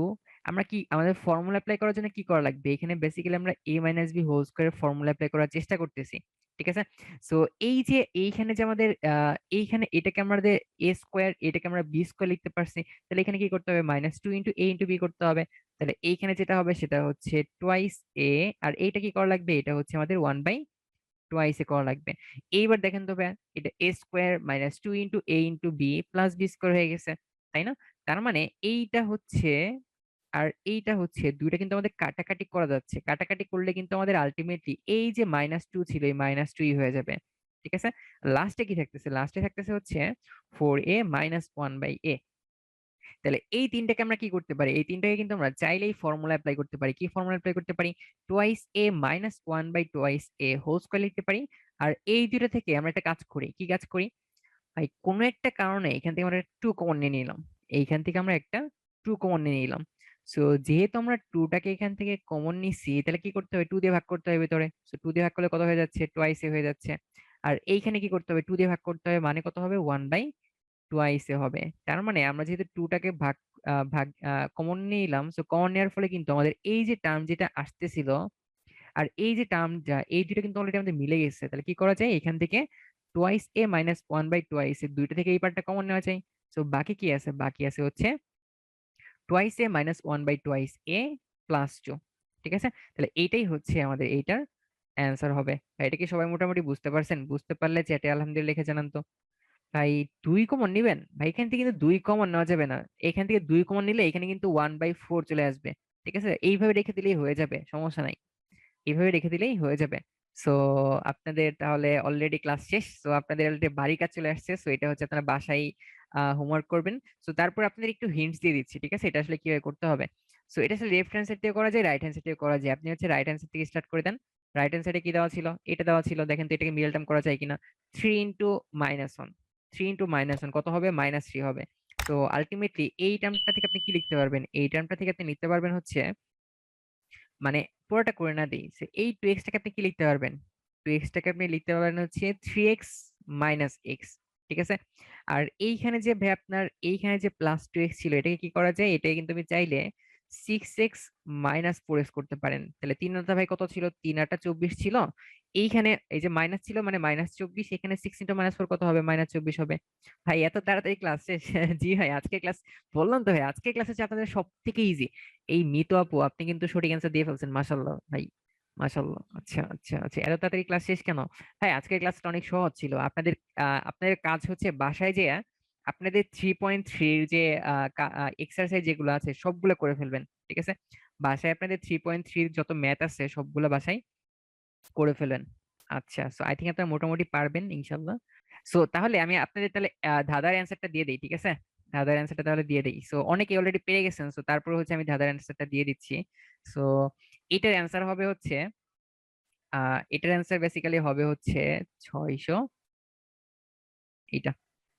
[SPEAKER 1] আমরা কি আমাদের ফর্মুলা অ্যাপ্লাই করার জন্য কি করা লাগবে, এখানে বেসিক্যালি আমরা a - b হোল স্কয়ারের ফর্মুলা অ্যাপ্লাই করার চেষ্টা করতেছি। ঠিক আছে, সো এই যে এইখানে যে আমাদের এইখানে এটাকে আমাদের a², এটাকে আমরা b² লিখতে পারছি, তাহলে এখানে কি করতে হবে, -2 × a × b করতে হবে। তাহলে এইখানে যেটা হবে সেটা হচ্ছে টোয়াইস এ, আর এইটা কি করা লাগবে, এটা হচ্ছে আমাদের 1/2 করা লাগবে। এইবার দেখেন তো ভাইয়া, এটা a² - 2 × a × b plus b² হয়ে গেছে, তাই না? তার মানে এইটা হচ্ছে, আর এইটা হচ্ছে, দুইটা কিন্তু আমাদের কাটাকাটি করা যাচ্ছে, কাটাকাটি করলে কিন্তু আমাদের আলটিমেটলি এই যে -2 ছিল, এই -2 হয়ে যাবে। ঠিক আছে, লাস্টে কি থাকতেছে, লাস্টে থাকতেছে হচ্ছে 4a - 1/a। তাহলে এই তিনটাকে আমরা কি করতে পারি, এই তিনটাকে কিন্তু আমরা চাইলেই ফর্মুলা অ্যাপ্লাই করতে পারি। কি ফর্মুলা অ্যাপ্লাই করতে পারি, twice a - 1/2a whole square লিখতে পারি। আর এই দুটো থেকে আমরা একটা কাজ করি, কি কাজ করি ভাই, কোনো একটা কারণে এখান থেকে আমরা 2 কমন নিয়ে নিলাম, এইখান থেকে আমরা একটা 2 কমন নিয়ে নিলাম। সো যেহেতু আমরা 2টাকে এখান থেকে কমন নিছি, তাহলে কি করতে হবে, 2 দিয়ে ভাগ করতে হবে ভিতরে। সো 2 দিয়ে ভাগ করলে কত হয়ে যাচ্ছে, টোয়াইস এ হয়ে যাচ্ছে। আর এইখানে কি করতে হবে, 2 দিয়ে ভাগ করতে হবে, মানে কত হবে, 1/2 হবে। তার মানে আমরা যেহেতু 2টাকে ভাগ ভাগ কমন নিলাম, সো কমন নেওয়ার ফলে কিন্তু আমাদের এই যে টার্ম যেটা আসতেছিল, আর এই যে টার্ম যা, এই দুটো কিন্তু অলরেডি আমাদের মিলে গেছে। তাহলে কি করা যায়, এখান থেকে টোয়াইস a - 1/2 এর দুইটা থেকে এই পার্টটা কমন নেওয়া যায়। সো বাকি কি আছে, বাকি আছে হচ্ছে টোয়াইস a - 1/2a প্লাস 2। ঠিক আছে, তাহলে এইটাই হচ্ছে আমাদের এইটার অ্যান্সার হবে। এটা কি সবাই মোটামুটি বুঝতে পারছেন? বুঝতে পারলে চ্যাটে আলহামদুলিল্লাহ লিখে জানান তো। ভাই 2 কমন নিবেন ভাই, এখান থেকে কিন্তু 2 কমন নেওয়া যাবে না। এখান থেকে 2 কমন নিলে এখানে কিন্তু 1/4 চলে আসবে। ঠিক আছে, এইভাবে রেখে দিলেই হয়ে যাবে, সমস্যা নাই, এইভাবে রেখে দিলেই হয়ে যাবে। সো আপনাদের তাহলে অলরেডি ক্লাস শেষ, সো আপনাদের অলরেডি বাড়ি কাজ চলে আসছে, সো এটা হচ্ছে আপনারা বাসায় হোমওয়ার্ক করবেন। সো তারপর আপনাদের একটু হিন্টস দিয়ে দিচ্ছি, ঠিক আছে, এটা আসলে কিভাবে করতে হবে। সো এটা আসলে লেফট হ্যান্ড সাইড থেকে করা যায়, রাইট হ্যান্ড সাইড থেকে করা যায়। আপনি হচ্ছে রাইট হ্যান্ড সাইড থেকে স্টার্ট করে দেন। রাইট হ্যান্ড সাইডে কি দেওয়া ছিল, এটা দেওয়া ছিল, দেখেন তো এটাকে মিডল টার্ম করা যায় কিনা। 3 × -1, 3 × -1 কত হবে, -3 হবে। তো আলটিমেটলি এই টার্মটা থেকে আপনি কি লিখতে পারবেন, এই টার্মটা থেকে আপনি লিখতে পারবেন হচ্ছে, মানে পুরোটা করে না দিই, এই 2x টাকে আপনি কি লিখতে পারবেন, 2x টাকে আপনি লিখতে পারবেন হচ্ছে 3x - x, ঠিক আছে। আর এইখানে যে ভাই আপনার এইখানে যে +2x ছিল, এটাকে কি করা যায়, এটাকে কিন্তু আমি চাইলে 6x - 4x করতে পারেন। তাহলে 3 ভাই কত ছিল, 3 × 8 = 24 ছিল। এইখানে এই যে মাইনাস ছিল মানে -24, এখানে 6 × -4 কত হবে, -24 হবে। ভাই এত তাড়াতাড়ি ক্লাস শেষ? জি ভাই, আজকে ক্লাস, বললাম তো ভাই আজকে ক্লাস হচ্ছে আপনাদের সব থেকে ইজি। এই মিতু আপু, আপনি কিন্তু সঠিক অ্যান্সার দিয়ে ফেলছেন, মাশাল্লাহ ভাই, মাশাল্লাহ। আচ্ছা আচ্ছা আচ্ছা, এত তাড়াতাড়ি ক্লাস শেষ কেন? ভাই আজকের ক্লাসটা অনেক সহজ ছিল। আপনাদের কাজ হচ্ছে বাসায় যেয়ে আপনাদের 3.3 যে এক্সারসাইজ যেগুলো আছে সবগুলো করে ফেলবেন, ঠিক আছে। বাসায় আপনাদের 3.3 যত ম্যাথ আছে সবগুলো বাসায় করে ফেলেন। আচ্ছা, সো আই থিঙ্ক আপনারা মোটামুটি পারবেন ইনশাল্লাহ। সো তাহলে আমি আপনাদের তাহলে ধাঁধার অ্যান্সারটা দিয়ে দিই, ঠিক আছে। ধাঁধার অ্যান্সারটা তাহলে দিয়ে দিই। সো অনেকে অলরেডি পেরে গেছেন, সো তারপর হচ্ছে আমি ধাঁধার অ্যান্সারটা দিয়ে দিচ্ছি। সো এটার অ্যান্সার হবে হচ্ছে, এটার অ্যান্সার বেসিক্যালি হবে হচ্ছে 600, এটা।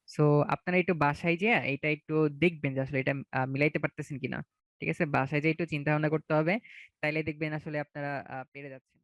[SPEAKER 1] সো আপনারা একটু বাসায় যে এটা একটু দেখবেন যে আসলে এটা মিলাইতে পারতেছেন কিনা, ঠিক আছে। বাসায় যে একটু চিন্তা ভাবনা করতে হবে, তাইলে দেখবেন আসলে আপনারা পেরে যাচ্ছেন।